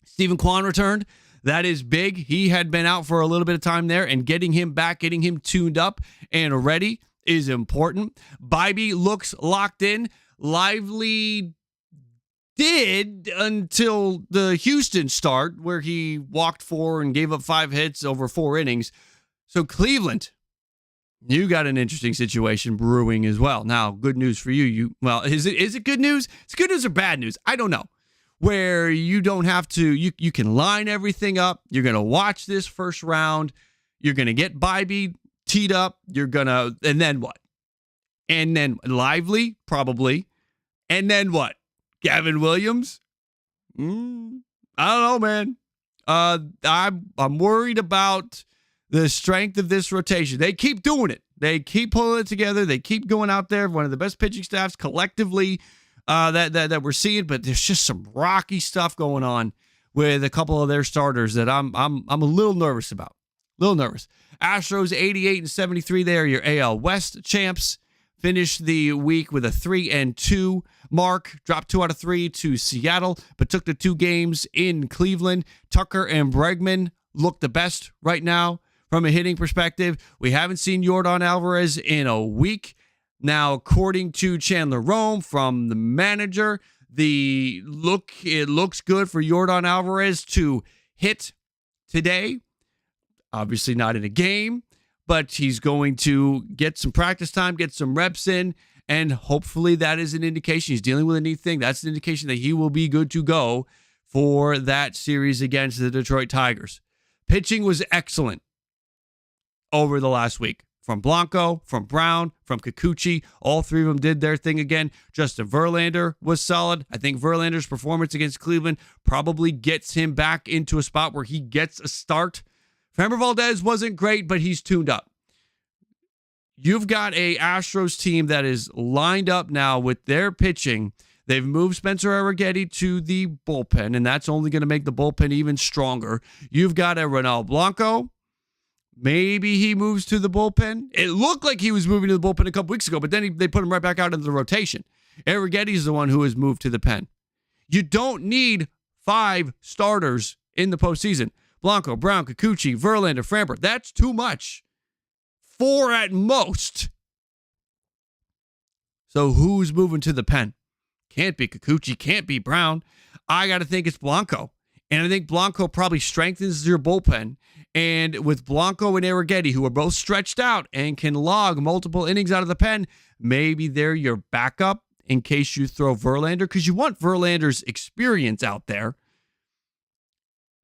Stephen Kwan returned. That is big. He had been out for a little bit of time there, and getting him back, getting him tuned up and ready is important. Bibee looks locked in. Lively did until the Houston start, where he walked 4 and gave up 5 hits over 4 innings. So Cleveland, you got an interesting situation brewing as well. Now, good news for you. Well, is it good news? It's good news or bad news? I don't know. Where you don't have to, you can line everything up. You're going to watch this first round. You're going to get Bibee teed up. And then what? And then Lively, probably. And then what? Gavin Williams? I don't know, man. I'm worried about the strength of this rotation. They keep doing it. They keep pulling it together. They keep going out there. One of the best pitching staffs collectively that we're seeing. But there's just some rocky stuff going on with a couple of their starters that I'm a little nervous about. A little nervous. Astros 88 and 73. They are your AL West champs. Finished the week with a 3-2 mark. Dropped 2 out of 3 to Seattle, but took the 2 games in Cleveland. Tucker and Bregman look the best right now from a hitting perspective. We haven't seen Yordan Alvarez in a week. Now, according to Chandler Rome from the manager, it looks good for Yordan Alvarez to hit today. Obviously not in a game, but he's going to get some practice time, get some reps in, and hopefully that is an indication. He's dealing with a knee thing. That's an indication that he will be good to go for that series against the Detroit Tigers. Pitching was excellent over the last week. From Blanco, from Brown, from Kikuchi, all 3 of them did their thing again. Justin Verlander was solid. I think Verlander's performance against Cleveland probably gets him back into a spot where he gets a start. Framber Valdez wasn't great, but he's tuned up. You've got a Astros team that is lined up now with their pitching. They've moved Spencer Arrighetti to the bullpen, and that's only going to make the bullpen even stronger. You've got a Ronald Blanco. Maybe he moves to the bullpen. It looked like he was moving to the bullpen a couple weeks ago, but then they put him right back out into the rotation. Arrighetti is the one who has moved to the pen. You don't need 5 starters in the postseason. Blanco, Brown, Kikuchi, Verlander, Framber. That's too much. 4 at most. So who's moving to the pen? Can't be Kikuchi, can't be Brown. I got to think it's Blanco. And I think Blanco probably strengthens your bullpen. And with Blanco and Arrighetti, who are both stretched out and can log multiple innings out of the pen, maybe they're your backup in case you throw Verlander, because you want Verlander's experience out there.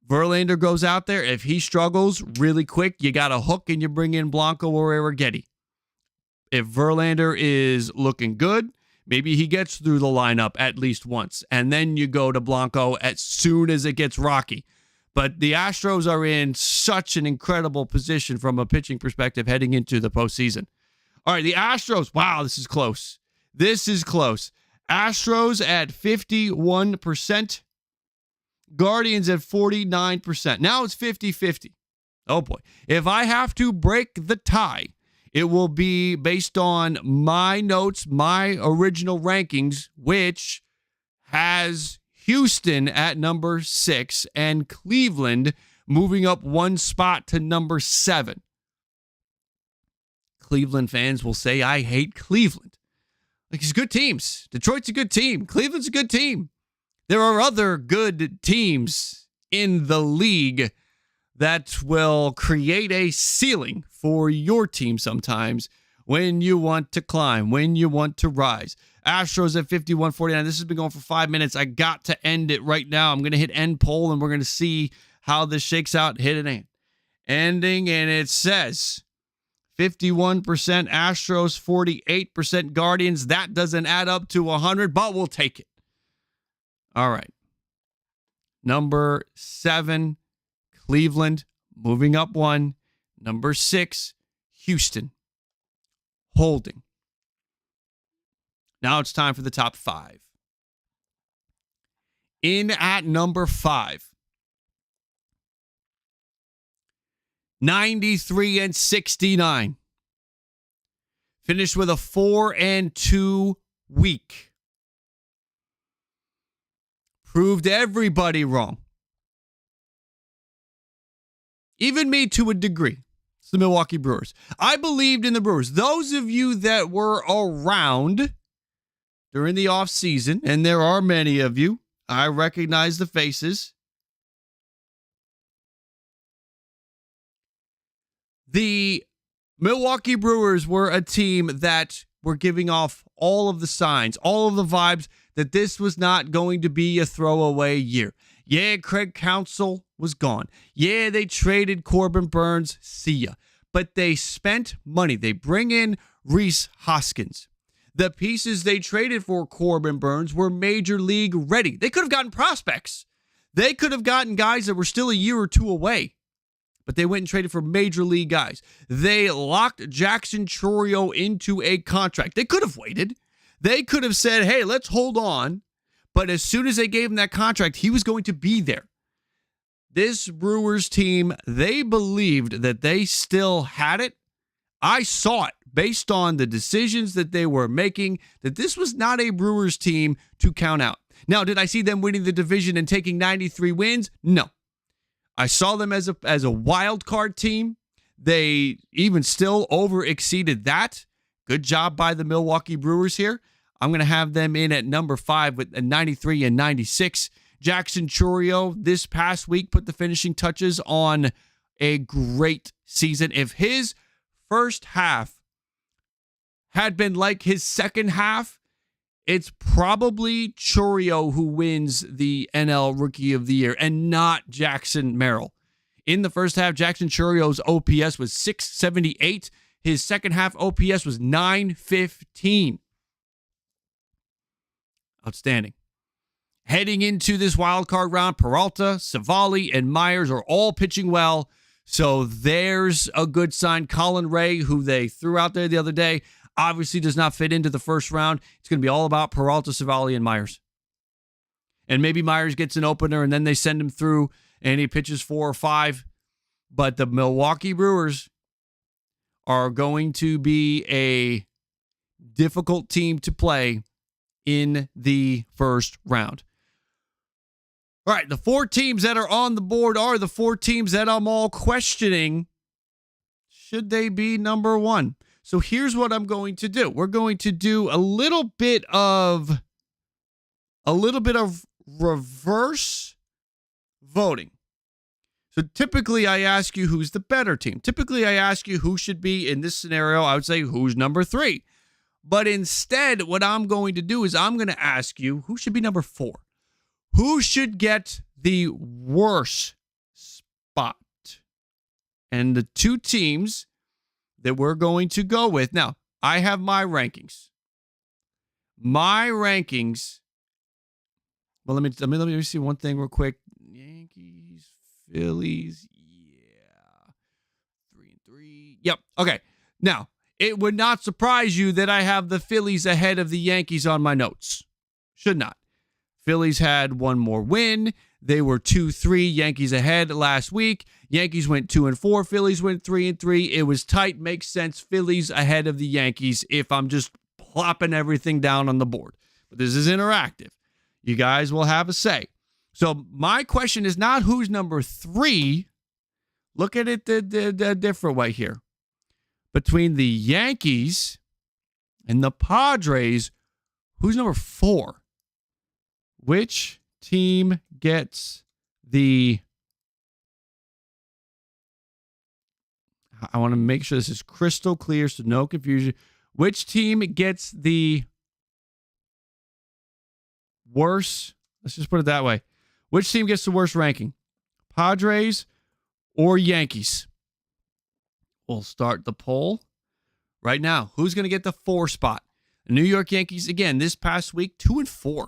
Verlander goes out there. If he struggles really quick, you got a hook and you bring in Blanco or Arrighetti. If Verlander is looking good, maybe he gets through the lineup at least once, and then you go to Blanco as soon as it gets rocky. But the Astros are in such an incredible position from a pitching perspective heading into the postseason. All right, the Astros. Wow, this is close. This is close. Astros at 51%. Guardians at 49%. Now it's 50-50. Oh, boy. If I have to break the tie, it will be based on my notes, my original rankings, which has Houston at number 6 and Cleveland moving up one spot to number 7. Cleveland fans will say, I hate Cleveland. Like, it's good teams. Detroit's a good team. Cleveland's a good team. There are other good teams in the league that will create a ceiling for your team sometimes when you want to climb, when you want to rise. Astros at 51-49. This has been going for 5 minutes. I got to end it right now. I'm going to hit end poll, and we're going to see how this shakes out. Hit it in. Ending, and it says 51% Astros, 48% Guardians. That doesn't add up to 100, but we'll take it. All right. Number 7, Cleveland, moving up 1. Number 6, Houston, holding. Now it's time for the top 5. In at number 5, 93-69. Finished with a 4-2 week. Proved everybody wrong. Even me to a degree. It's the Milwaukee Brewers. I believed in the Brewers. Those of you that were around during the offseason, and there are many of you, I recognize the faces. The Milwaukee Brewers were a team that were giving off all of the signs, all of the vibes that this was not going to be a throwaway year. Yeah, Craig Counsell was gone. Yeah, they traded Corbin Burns. See ya. But they spent money. They bring in Rhys Hoskins. The pieces they traded for Corbin Burns were major league ready. They could have gotten prospects. They could have gotten guys that were still a year or two away. But they went and traded for major league guys. They locked Jackson Chourio into a contract. They could have waited. They could have said, hey, let's hold on. But as soon as they gave him that contract, he was going to be there. This Brewers team, they believed that they still had it. I saw it based on the decisions that they were making, that this was not a Brewers team to count out. Now, did I see them winning the division and taking 93 wins? No. I saw them as a wild card team. They even still over-exceeded that. Good job by the Milwaukee Brewers here. I'm going to have them in at number 5 with a 93-96. Jackson Chourio this past week put the finishing touches on a great season. If his first half had been like his second half, it's probably Chourio who wins the NL Rookie of the Year and not Jackson Merrill. In the first half, Jackson Chourio's OPS was 678. His second half OPS was 915. Outstanding. Heading into this wild card round, Peralta, Savali, and Myers are all pitching well. So there's a good sign. Colin Ray, who they threw out there the other day, obviously does not fit into the first round. It's going to be all about Peralta, Savali, and Myers. And maybe Myers gets an opener and then they send him through and he pitches 4 or 5. But the Milwaukee Brewers are going to be a difficult team to play in the first round. All right, the 4 teams that are on the board are the 4 teams that I'm all questioning. Should they be number 1? So here's what I'm going to do. We're going to do a little bit of reverse voting. So typically I ask you who's the better team. Typically I ask you who should be, in this scenario, I would say who's number 3. But instead, what I'm going to do is I'm going to ask you who should be number 4. Who should get the worst spot? And the 2 teams that we're going to go with. Now, I have my rankings. My rankings. Well, let me see one thing real quick. Yankees, Phillies, yeah. 3-3. Yep. Okay. Now, it would not surprise you that I have the Phillies ahead of the Yankees on my notes. Should not. Phillies had one more win. They were 2-3, Yankees ahead last week. Yankees went 2-4. Phillies went 3-3. It was tight. Makes sense. Phillies ahead of the Yankees if I'm just plopping everything down on the board. But this is interactive. You guys will have a say. So my question is not who's number 3. Look at it the different way here. Between the Yankees and the Padres, who's number 4? Which team gets the... I want to make sure this is crystal clear so no confusion. Which team gets the worst? Let's just put it that way. Which team gets the worst ranking? Padres or Yankees? We'll start the poll right now. Who's going to get the 4 spot? The New York Yankees, again, this past week, 2-4.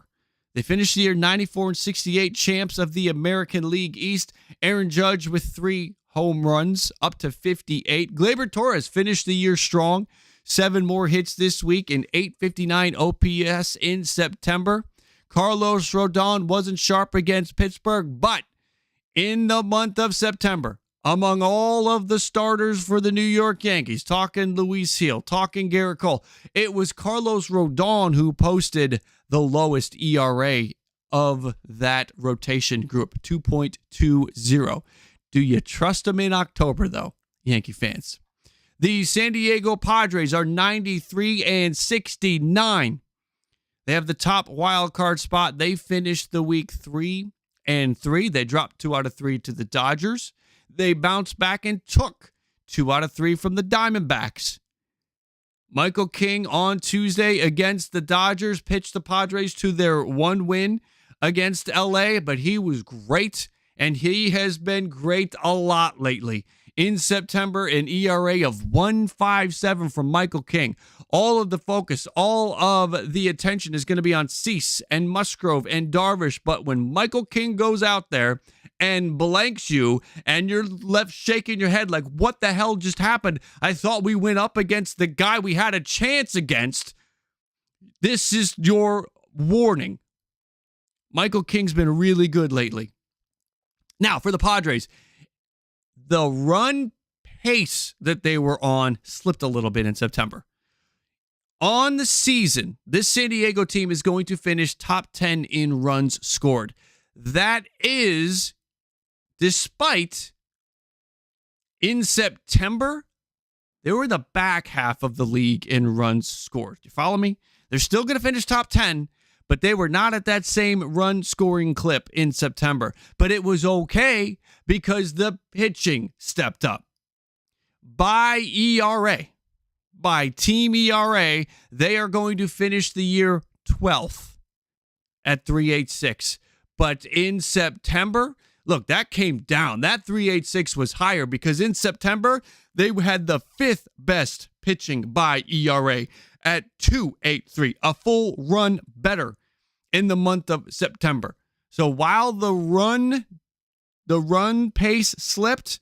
They finished the year 94-68, champs of the American League East. Aaron Judge with 3 home runs, up to 58. Gleyber Torres finished the year strong. 7 more hits this week and 859 OPS in September. Carlos Rodon wasn't sharp against Pittsburgh, but in the month of September, among all of the starters for the New York Yankees, talking Luis Gil, talking Garrett Cole, it was Carlos Rodon who posted the lowest ERA of that rotation group, 2.20. Do you trust him in October, though, Yankee fans? The San Diego Padres are 93-69. They have the top wild card spot. They finished the week 3-3. They dropped 2 out of 3 to the Dodgers. They bounced back and took 2 out of 3 from the Diamondbacks. Michael King on Tuesday against the Dodgers pitched the Padres to their 1 win against LA, but he was great, and he has been great a lot lately. In September, an ERA of 1.57 from Michael King. All of the focus, all of the attention is going to be on Cease and Musgrove and Darvish, but when Michael King goes out there and blanks you and you're left shaking your head like, what the hell just happened? I thought we went up against the guy we had a chance against. This is your warning. Michael King's been really good lately. Now, for the Padres, the run pace that they were on slipped a little bit in September. On the season, this San Diego team is going to finish top 10 in runs scored. That is despite in September, they were the back half of the league in runs scored. Do you follow me? They're still going to finish top 10, but they were not at that same run scoring clip in September. But it was okay because the pitching stepped up. By ERA, by team ERA, they are going to finish the year 12th at 3.86. But in September, look, that came down. That 3.86 was higher because in September, they had the 5th best pitching by ERA at 2.83, a full run better in the month of September. So while the run pace slipped,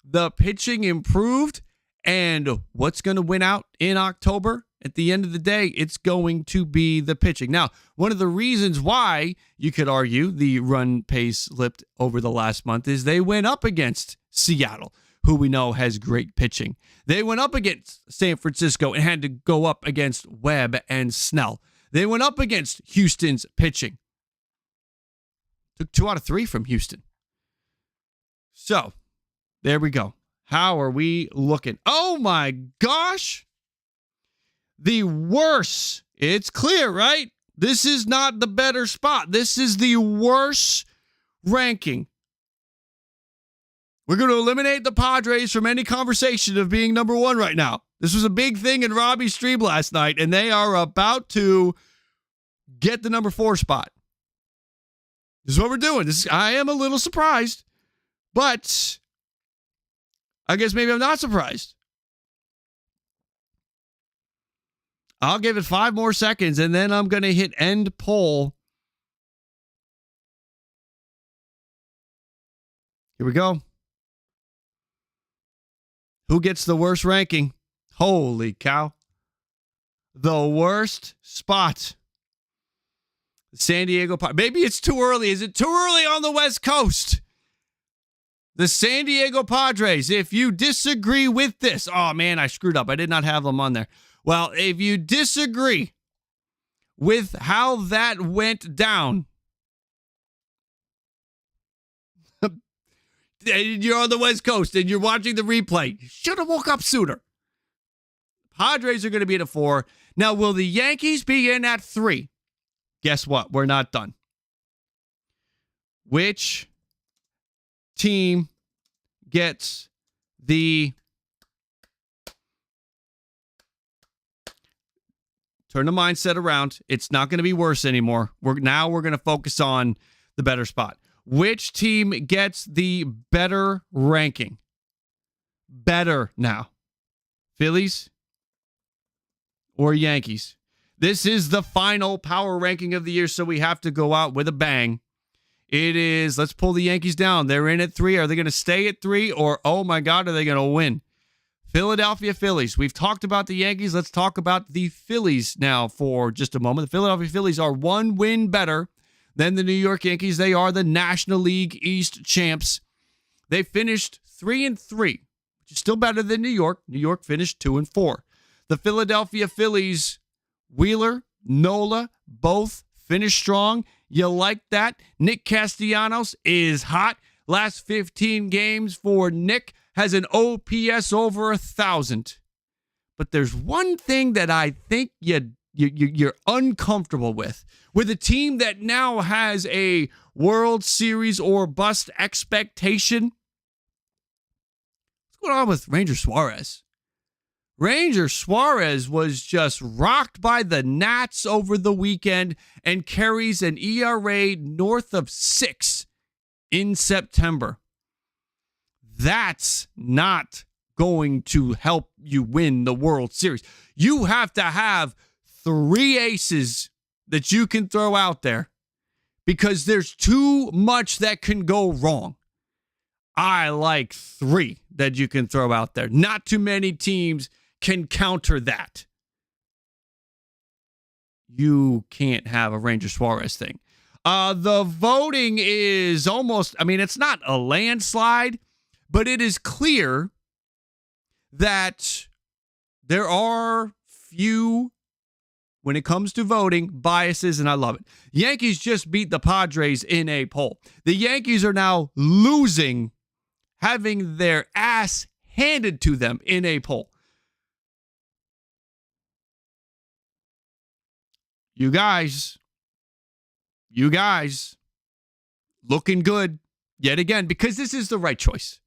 the pitching improved, and what's going to win out in October? At the end of the day, it's going to be the pitching. Now, one of the reasons why you could argue the run pace slipped over the last month is they went up against Seattle, who we know has great pitching. They went up against San Francisco and had to go up against Webb and Snell. They went up against Houston's pitching. Took 2 out of 3 from Houston. So, there we go. How are we looking? Oh my gosh! The worst. It's clear, right? This is not the better spot. This is the worst ranking We're going to eliminate the Padres from any conversation of being number one right now. This was a big thing in Robbie's stream last night, and they are about to get the number 4 spot. This is what we're doing. I am a little surprised, but I guess maybe I'm not surprised. I'll give it 5 more seconds, and then I'm going to hit end poll. Here we go. Who gets the worst ranking? Holy cow. The worst spot. San Diego Padres. Maybe it's too early. Is it too early on the West Coast? The San Diego Padres, if you disagree with this. Oh, man, I screwed up. I did not have them on there. Well, if you disagree with how that went down, you're on the West Coast and you're watching the replay. You should have woke up sooner. Padres are going to be at 4. Now, will the Yankees be in at 3? Guess what? We're not done. Which team gets the... Turn the mindset around. It's not going to be worse anymore. We're going to focus on the better spot. Which team gets the better ranking? Better now. Phillies or Yankees? This is the final power ranking of the year, so we have to go out with a bang. It is, let's pull the Yankees down. They're in at 3. Are they going to stay at 3? Or, oh my God, are they going to win? Philadelphia Phillies. We've talked about the Yankees. Let's talk about the Phillies now for just a moment. The Philadelphia Phillies are 1 win better than the New York Yankees. They are the National League East champs. They finished 3-3, which is still better than New York. New York finished 2-4. The Philadelphia Phillies, Wheeler, Nola, both finished strong. You like that? Nick Castellanos is hot. Last 15 games for Nick has an OPS over 1,000. But there's one thing that I think you're uncomfortable with a team that now has a World Series or bust expectation. What's going on with Ranger Suarez? Ranger Suarez was just rocked by the Nats over the weekend and carries an ERA north of 6 in September. That's not going to help you win the World Series. You have to have 3 aces that you can throw out there because there's too much that can go wrong. I like 3 that you can throw out there. Not too many teams can counter that. You can't have a Ranger Suarez thing. The voting is almost, it's not a landslide, but it is clear that there are few, when it comes to voting, biases, and I love it. Yankees just beat the Padres in a poll. The Yankees are now losing, having their ass handed to them in a poll. You guys, looking good yet again, because this is the right choice.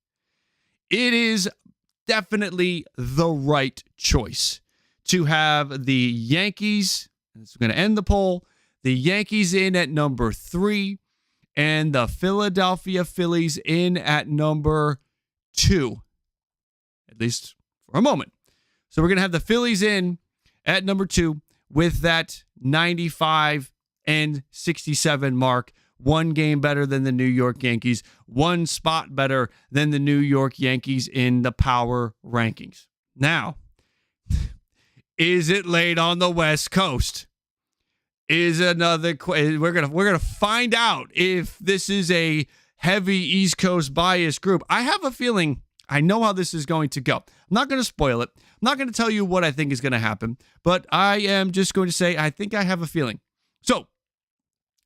It is definitely the right choice to have the Yankees, and this is going to end the poll, the Yankees in at number 3, and the Philadelphia Phillies in at number 2, at least for a moment. So we're going to have the Phillies in at number 2 with that 95 and 67 mark. 1 game better than the New York Yankees. 1 spot better than the New York Yankees in the power rankings. Now, is it late on the West Coast? Is another we're gonna find out if this is a heavy East Coast bias group. I have a feeling I know how this is going to go. I'm not going to spoil it. I'm not going to tell you what I think is going to happen, but I am just going to say I think I have a feeling. So,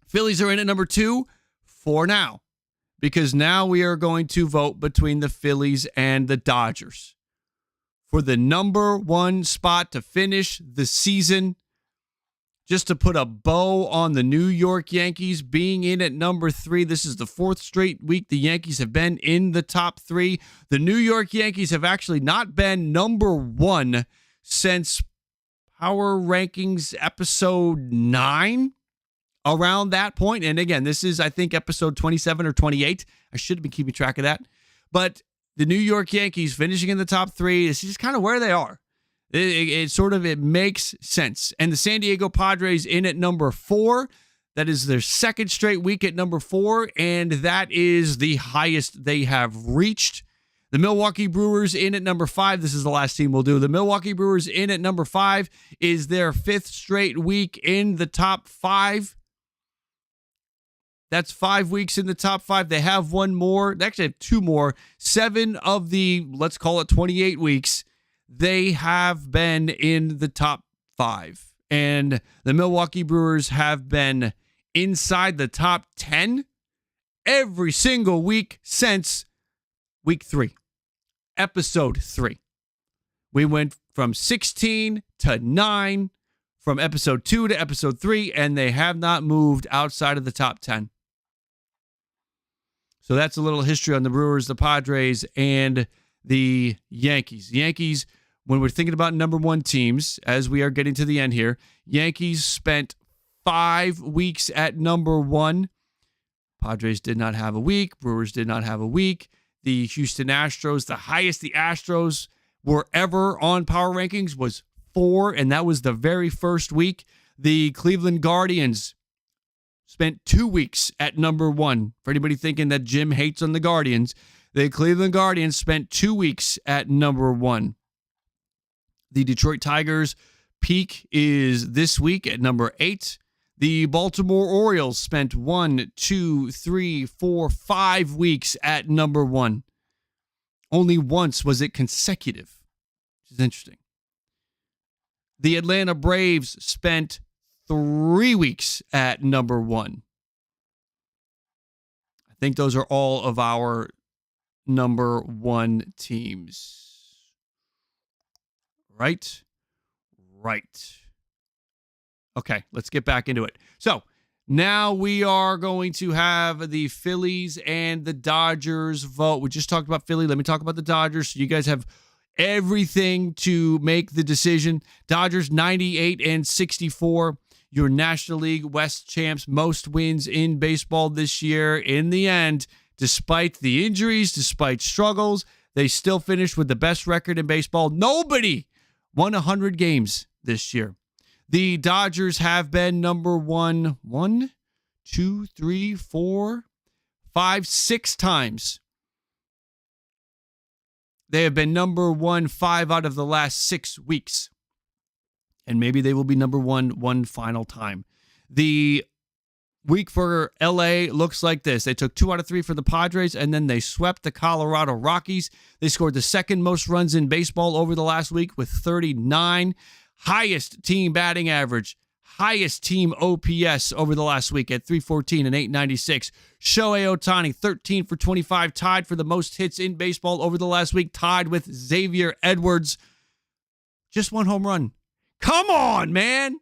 Phillies are in at number 2 for now, because now we are going to vote between the Phillies and the Dodgers for the number 1 spot to finish the season. just to put a bow on the New York Yankees being in at number 3. This is the 4th straight week the Yankees have been in the top 3. The New York Yankees have actually not been number 1 since Power Rankings episode 9, around that point. And again, this is, I think, episode 27 or 28. I should have been keeping track of that. But the New York Yankees finishing in the top 3, this is just kind of where they are. It makes sense. And the San Diego Padres in at number 4. That is their 2nd straight week at number 4, and that is the highest they have reached. The Milwaukee Brewers in at number 5. This is the last team we'll do. The Milwaukee Brewers in at number 5 is their 5th straight week in the top 5. That's 5 weeks in the top 5. They have one more. They actually have 2 more. 7 of the, let's call it 28 weeks, they have been in the top 5. And the Milwaukee Brewers have been inside the top 10 every single week since week 3, episode 3. We went from 16 to 9, from episode 2 to episode 3, and they have not moved outside of the top 10. So that's a little history on the Brewers, the Padres, and the Yankees. The Yankees, when we're thinking about number 1 teams, as we are getting to the end here, Yankees spent 5 weeks at number 1. Padres did not have a week. Brewers did not have a week. The Houston Astros, the highest the Astros were ever on Power Rankings was 4, and that was the very first week. The Cleveland Guardians spent 2 weeks at number 1. For anybody thinking that Jim hates on the Guardians, the Cleveland Guardians spent 2 weeks at number 1. The Detroit Tigers peak is this week at number 8. The Baltimore Orioles spent 1, 2, 3, 4, 5 weeks at number 1. Only once was it consecutive, which is interesting. The Atlanta Braves spent 3 weeks at number 1. I think those are all of our number 1 teams. Right? Okay, let's get back into it. So now we are going to have the Phillies and the Dodgers vote. We just talked about Philly. Let me talk about the Dodgers. So you guys have everything to make the decision. Dodgers 98 and 64. Your National League West champs, most wins in baseball this year. In the end, despite the injuries, despite struggles, they still finished with the best record in baseball. Nobody won 100 games this year. The Dodgers have been number 1, 6 times. They have been number 1 5 out of the last 6 weeks. And maybe they will be number 1 one final time. The week for LA looks like this. They took 2 out of 3 for the Padres, and then they swept the Colorado Rockies. They scored the 2nd most runs in baseball over the last week with 39. Highest team batting average, highest team OPS over the last week at 314 and 896. Shohei Ohtani, 13 for 25, tied for the most hits in baseball over the last week, tied with Xavier Edwards. Just 1 home run. Come on, man.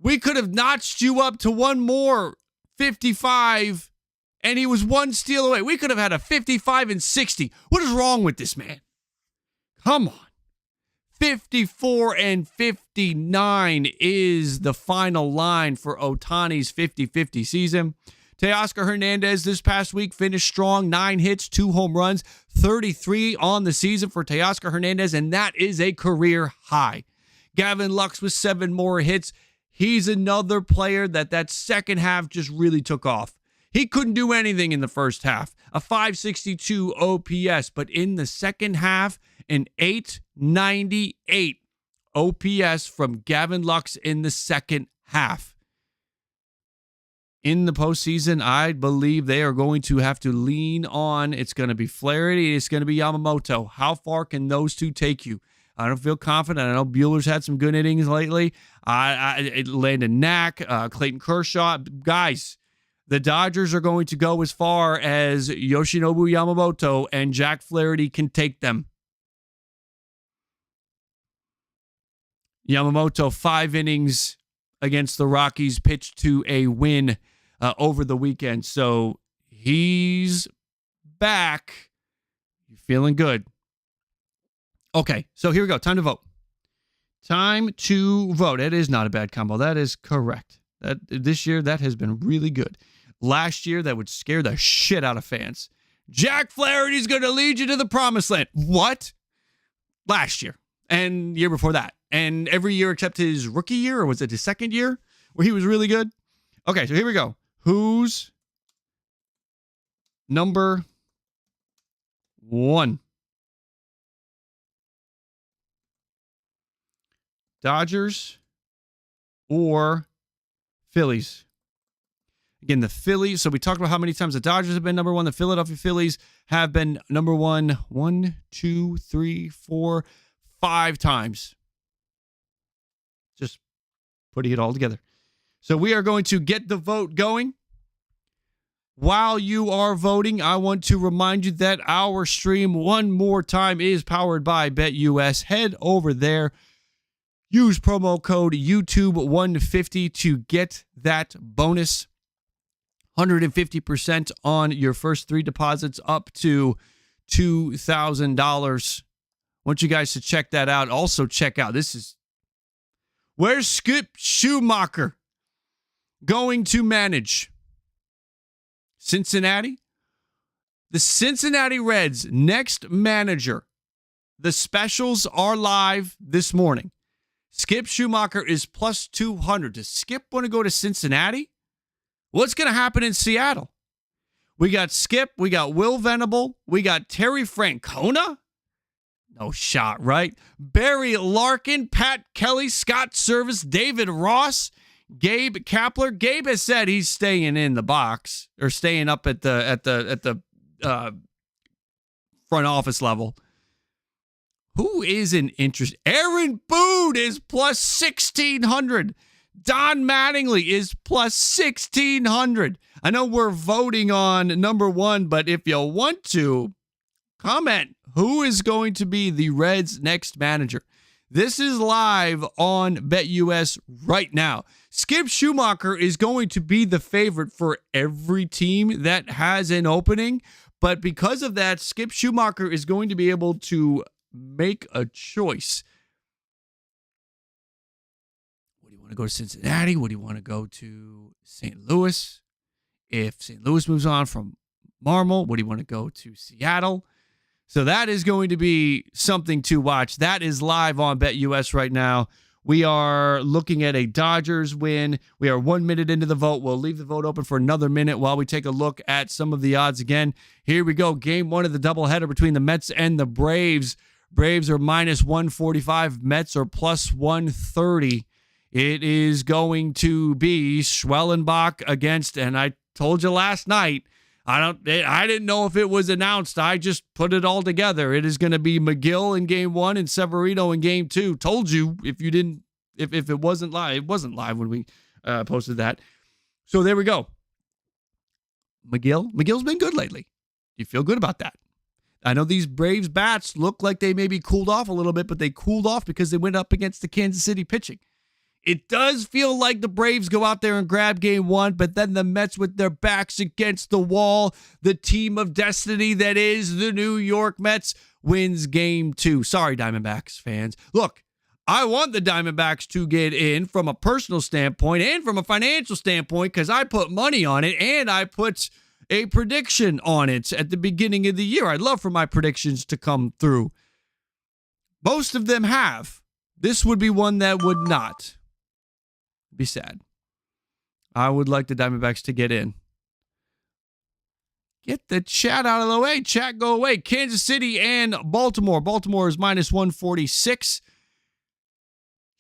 We could have notched you up to 1 more 55, and he was 1 steal away. We could have had a 55 and 60. What is wrong with this man? Come on. 54 and 59 is the final line for Ohtani's 50-50 season. Teoscar Hernandez this past week finished strong, 9 hits, 2 home runs, 33 on the season for Teoscar Hernandez, and that is a career high. Gavin Lux with 7 more hits. He's another player that second half just really took off. He couldn't do anything in the first half. A 562 OPS, but in the second half, an 898 OPS from Gavin Lux in the second half. In the postseason, I believe they are going to have to lean on, it's going to be Flaherty, it's going to be Yamamoto. How far can those two take you? I don't feel confident. I know Buehler's had some good innings lately. Landon Knack, Clayton Kershaw. Guys, the Dodgers are going to go as far as Yoshinobu Yamamoto and Jack Flaherty can take them. Yamamoto, 5 innings, against the Rockies, pitched to a win over the weekend. So he's back. You're feeling good. Okay, so here we go. Time to vote. Time to vote. It is not a bad combo. That is correct. This year, that has been really good. Last year, that would scare the shit out of fans. Jack Flaherty's going to lead you to the promised land. What? Last year and year before that. And every year except his rookie year, or was it his second year where he was really good? Okay, so here we go. Who's number one? Dodgers or Phillies? Again, the Phillies. So we talked about how many times the Dodgers have been number one. The Philadelphia Phillies have been number one 1, 2, 3, 4, 5 times. Just putting it all together. So we are going to get the vote going. While you are voting, I want to remind you that our stream one more time is powered by BetUS. Head over there. Use promo code YouTube150 to get that bonus. 150% on your first 3 deposits up to $2,000. I want you guys to check that out. Also check out, where's Skip Schumacher going to manage? Cincinnati? The Cincinnati Reds' next manager. The specials are live this morning. Skip Schumacher is plus 200. Does Skip want to go to Cincinnati? What's going to happen in Seattle? We got Skip. We got Will Venable. We got Terry Francona. No shot, right? Barry Larkin, Pat Kelly, Scott Service, David Ross, Gabe Kapler. Gabe has said he's staying in the box or staying up at the front office level. Who is an interest? Aaron Boone is plus 1,600. Don Mattingly is plus 1,600. I know we're voting on number one, but if you want to, comment who is going to be the Reds' next manager. This is live on BetUS right now. Skip Schumacher is going to be the favorite for every team that has an opening, but because of that, Skip Schumacher is going to be able to make a choice. What do you want to go to Cincinnati? What do you want to go to St. Louis? If St. Louis moves on from Marmol, what do you want to go to Seattle? So that is going to be something to watch. That is live on BetUS right now. We are looking at a Dodgers win. We are 1 minute into the vote. We'll leave the vote open for another minute while we take a look at some of the odds again. Here we go. Game 1 of the doubleheader between the Mets and the Braves. Braves are minus 145. Mets are plus 130. It is going to be Schwellenbach against, and I told you last night, I didn't know if it was announced. I just put it all together. It is going to be McGill in game 1 and Severino in game 2. Told you if it wasn't live. It wasn't live when we posted that. So there we go. McGill's been good lately. You feel good about that? I know these Braves bats look like they maybe cooled off a little bit, but they cooled off because they went up against the Kansas City pitching. It does feel like the Braves go out there and grab game 1, but then the Mets with their backs against the wall, the team of destiny that is the New York Mets, wins game 2. Sorry, Diamondbacks fans. Look, I want the Diamondbacks to get in from a personal standpoint and from a financial standpoint because I put money on it and I put a prediction on it at the beginning of the year. I'd love for my predictions to come through. Most of them have. This would be one that would not. Be sad. I would like the Diamondbacks to get in. Get the chat out of the way. Chat, go away. Kansas City and Baltimore. Baltimore is minus 146.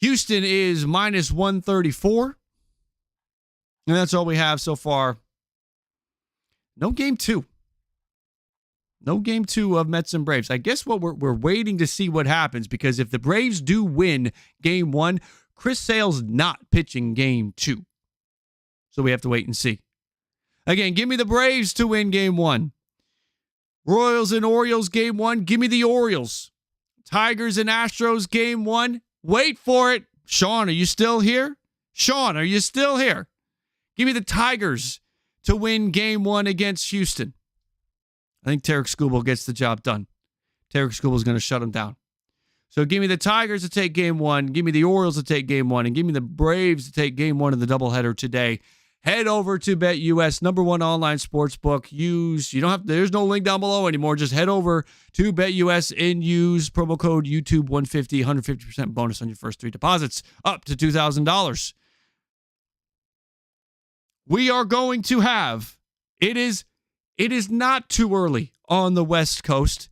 Houston is minus 134. And that's all we have so far. No game 2. No game 2 of Mets and Braves. I guess what we're waiting to see what happens, because if the Braves do win game 1, Chris Sale's not pitching game 2. So we have to wait and see. Again, give me the Braves to win game 1. Royals and Orioles game 1. Give me the Orioles. Tigers and Astros game 1. Wait for it. Sean, are you still here? Sean, are you still here? Give me the Tigers to win game 1 against Houston. I think Tarek Skubal gets the job done. Tarek Skubal is going to shut him down. So give me the Tigers to take game 1. Give me the Orioles to take game 1. And give me the Braves to take game 1 of the doubleheader today. Head over to BetUS, #1 online sportsbook. There's no link down below anymore. Just head over to BetUS and use promo code YouTube150, 150% bonus on your first 3 deposits, up to $2,000. We are going to have, it is not too early on the West Coast,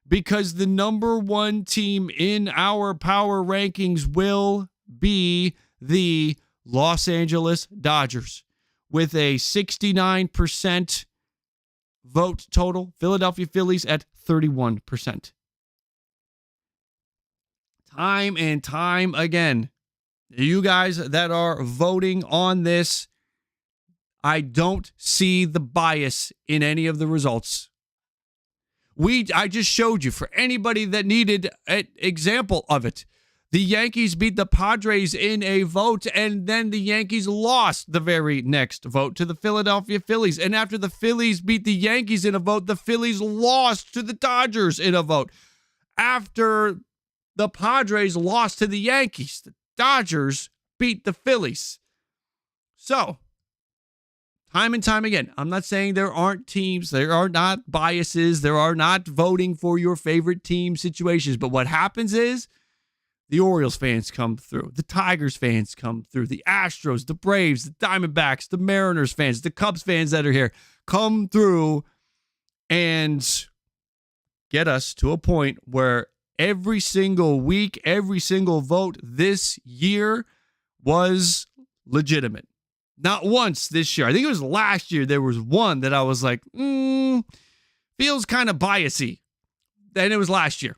because the #1 team in our power rankings will be the Los Angeles Dodgers with a 69% vote total. Philadelphia Phillies at 31%. Time and time again, you guys that are voting on this, I don't see the bias in any of the results. I just showed you, for anybody that needed an example of it, the Yankees beat the Padres in a vote, and then the Yankees lost the very next vote to the Philadelphia Phillies. And after the Phillies beat the Yankees in a vote, the Phillies lost to the Dodgers in a vote. After the Padres lost to the Yankees, the Dodgers beat the Phillies. So, time and time again, I'm not saying there aren't teams, there are not biases, there are not voting for your favorite team situations, but what happens is the Orioles fans come through, the Tigers fans come through, the Astros, the Braves, the Diamondbacks, the Mariners fans, the Cubs fans that are here come through and get us to a point where every single week, every single vote this year was legitimate. Not once this year. I think it was last year. There was one that I was like, feels kind of biasy. And it was last year.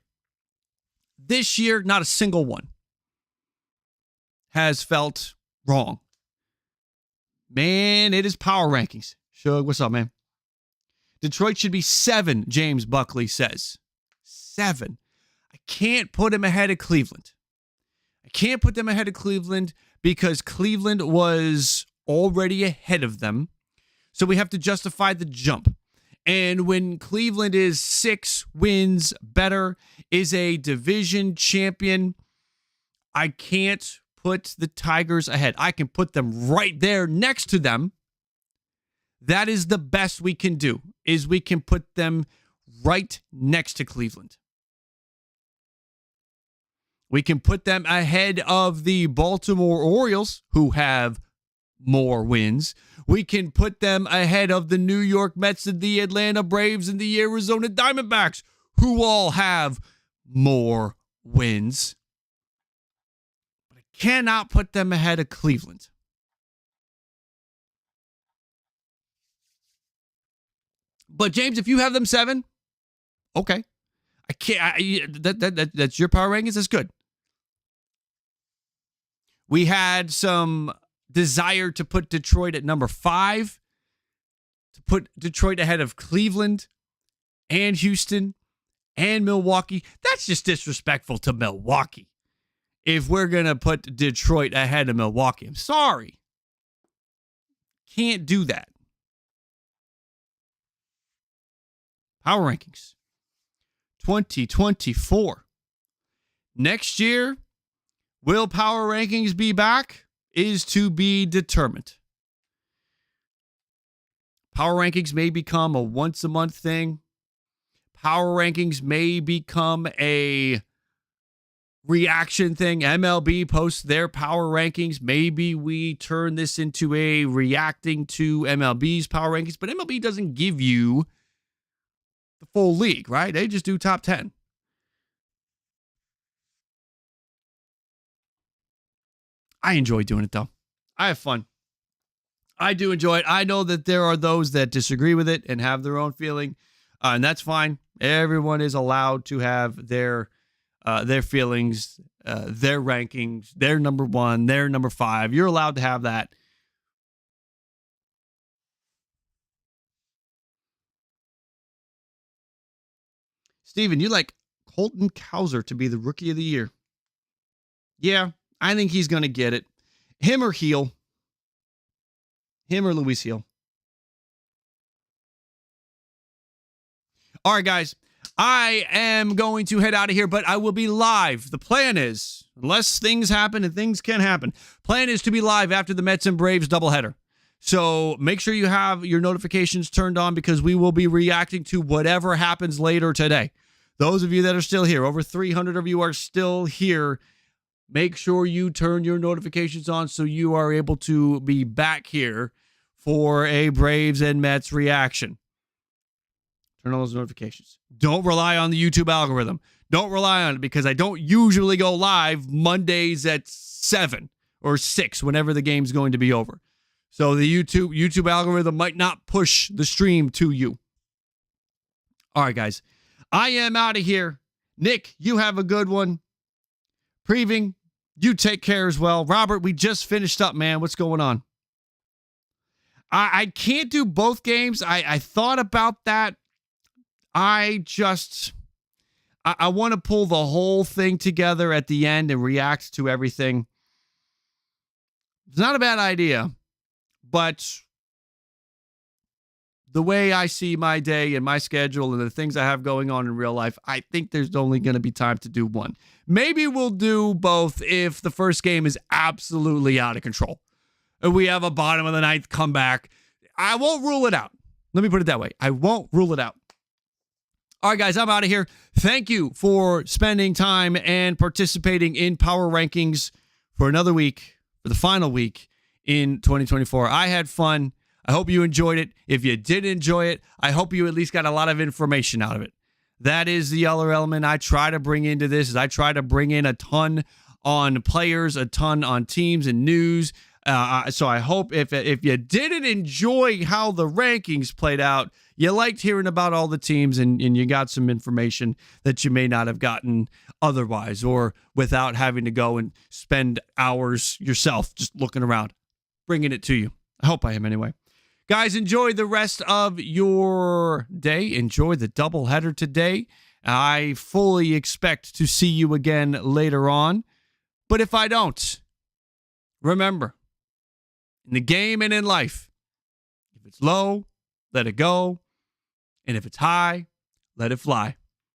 This year, not a single one has felt wrong. Man, it is power rankings. Shug, what's up, man? Detroit should be 7, James Buckley says. 7. I can't put him ahead of Cleveland. I can't put them ahead of Cleveland because Cleveland was already ahead of them. So we have to justify the jump. And when Cleveland is 6 wins better, is a division champion, I can't put the Tigers ahead. I can put them right there next to them. That is the best we can do, is we can put them right next to Cleveland. We can put them ahead of the Baltimore Orioles, who have more wins. We can put them ahead of the New York Mets and the Atlanta Braves and the Arizona Diamondbacks, who all have more wins. But I cannot put them ahead of Cleveland. But James, if you have them 7, okay. I can't. That's your power rankings. That's good. We had some desire to put Detroit at number 5, to put Detroit ahead of Cleveland and Houston and Milwaukee. That's just disrespectful to Milwaukee. If we're going to put Detroit ahead of Milwaukee, I'm sorry. Can't do that. Power rankings 2024. Next year, will power rankings be back? Is to be determined. Power rankings may become a once a month thing. Power rankings may become a reaction thing. MLB posts their power rankings. Maybe we turn this into a reacting to MLB's power rankings, but MLB doesn't give you the full league, right? They just do top 10. I enjoy doing it, though. I have fun. I do enjoy it. I know that there are those that disagree with it and have their own feeling, and that's fine. Everyone is allowed to have their feelings, their rankings, their number 1, their number 5. You're allowed to have that. Steven, you like Colton Cowser to be the Rookie of the Year. Yeah, I think he's going to get it. Him or Heel. Him or Luis Heel. All right, guys. I am going to head out of here, but I will be live. The plan is, unless things happen, and things can happen, plan is to be live after the Mets and Braves doubleheader. So make sure you have your notifications turned on because we will be reacting to whatever happens later today. Those of you that are still here, over 300 of you are still here. Make sure you turn your notifications on so you are able to be back here for a Braves and Mets reaction. Turn on those notifications. Don't rely on the YouTube algorithm. Don't rely on it because I don't usually go live Mondays at 7 or 6 whenever the game's going to be over. So the YouTube algorithm might not push the stream to you. All right, guys. I am out of here. Nick, you have a good one. Preeving, you take care as well. Robert, we just finished up, man. What's going on? I can't do both games. I thought about that. I want to pull the whole thing together at the end and react to everything. It's not a bad idea, but the way I see my day and my schedule and the things I have going on in real life, I think there's only going to be time to do one. Maybe we'll do both if the first game is absolutely out of control. If we have a bottom of the ninth comeback, I won't rule it out. Let me put it that way. I won't rule it out. All right, guys, I'm out of here. Thank you for spending time and participating in Power Rankings for another week, for the final week in 2024. I had fun. I hope you enjoyed it. If you did enjoy it, I hope you at least got a lot of information out of it. That is the other element I try to bring into this, is I try to bring in a ton on players, a ton on teams and news. So I hope if you didn't enjoy how the rankings played out, you liked hearing about all the teams and you got some information that you may not have gotten otherwise or without having to go and spend hours yourself just looking around, bringing it to you. I hope I am anyway. Guys, enjoy the rest of your day. Enjoy the doubleheader today. I fully expect to see you again later on. But if I don't, remember, in the game and in life, if it's low, let it go. And if it's high, let it fly.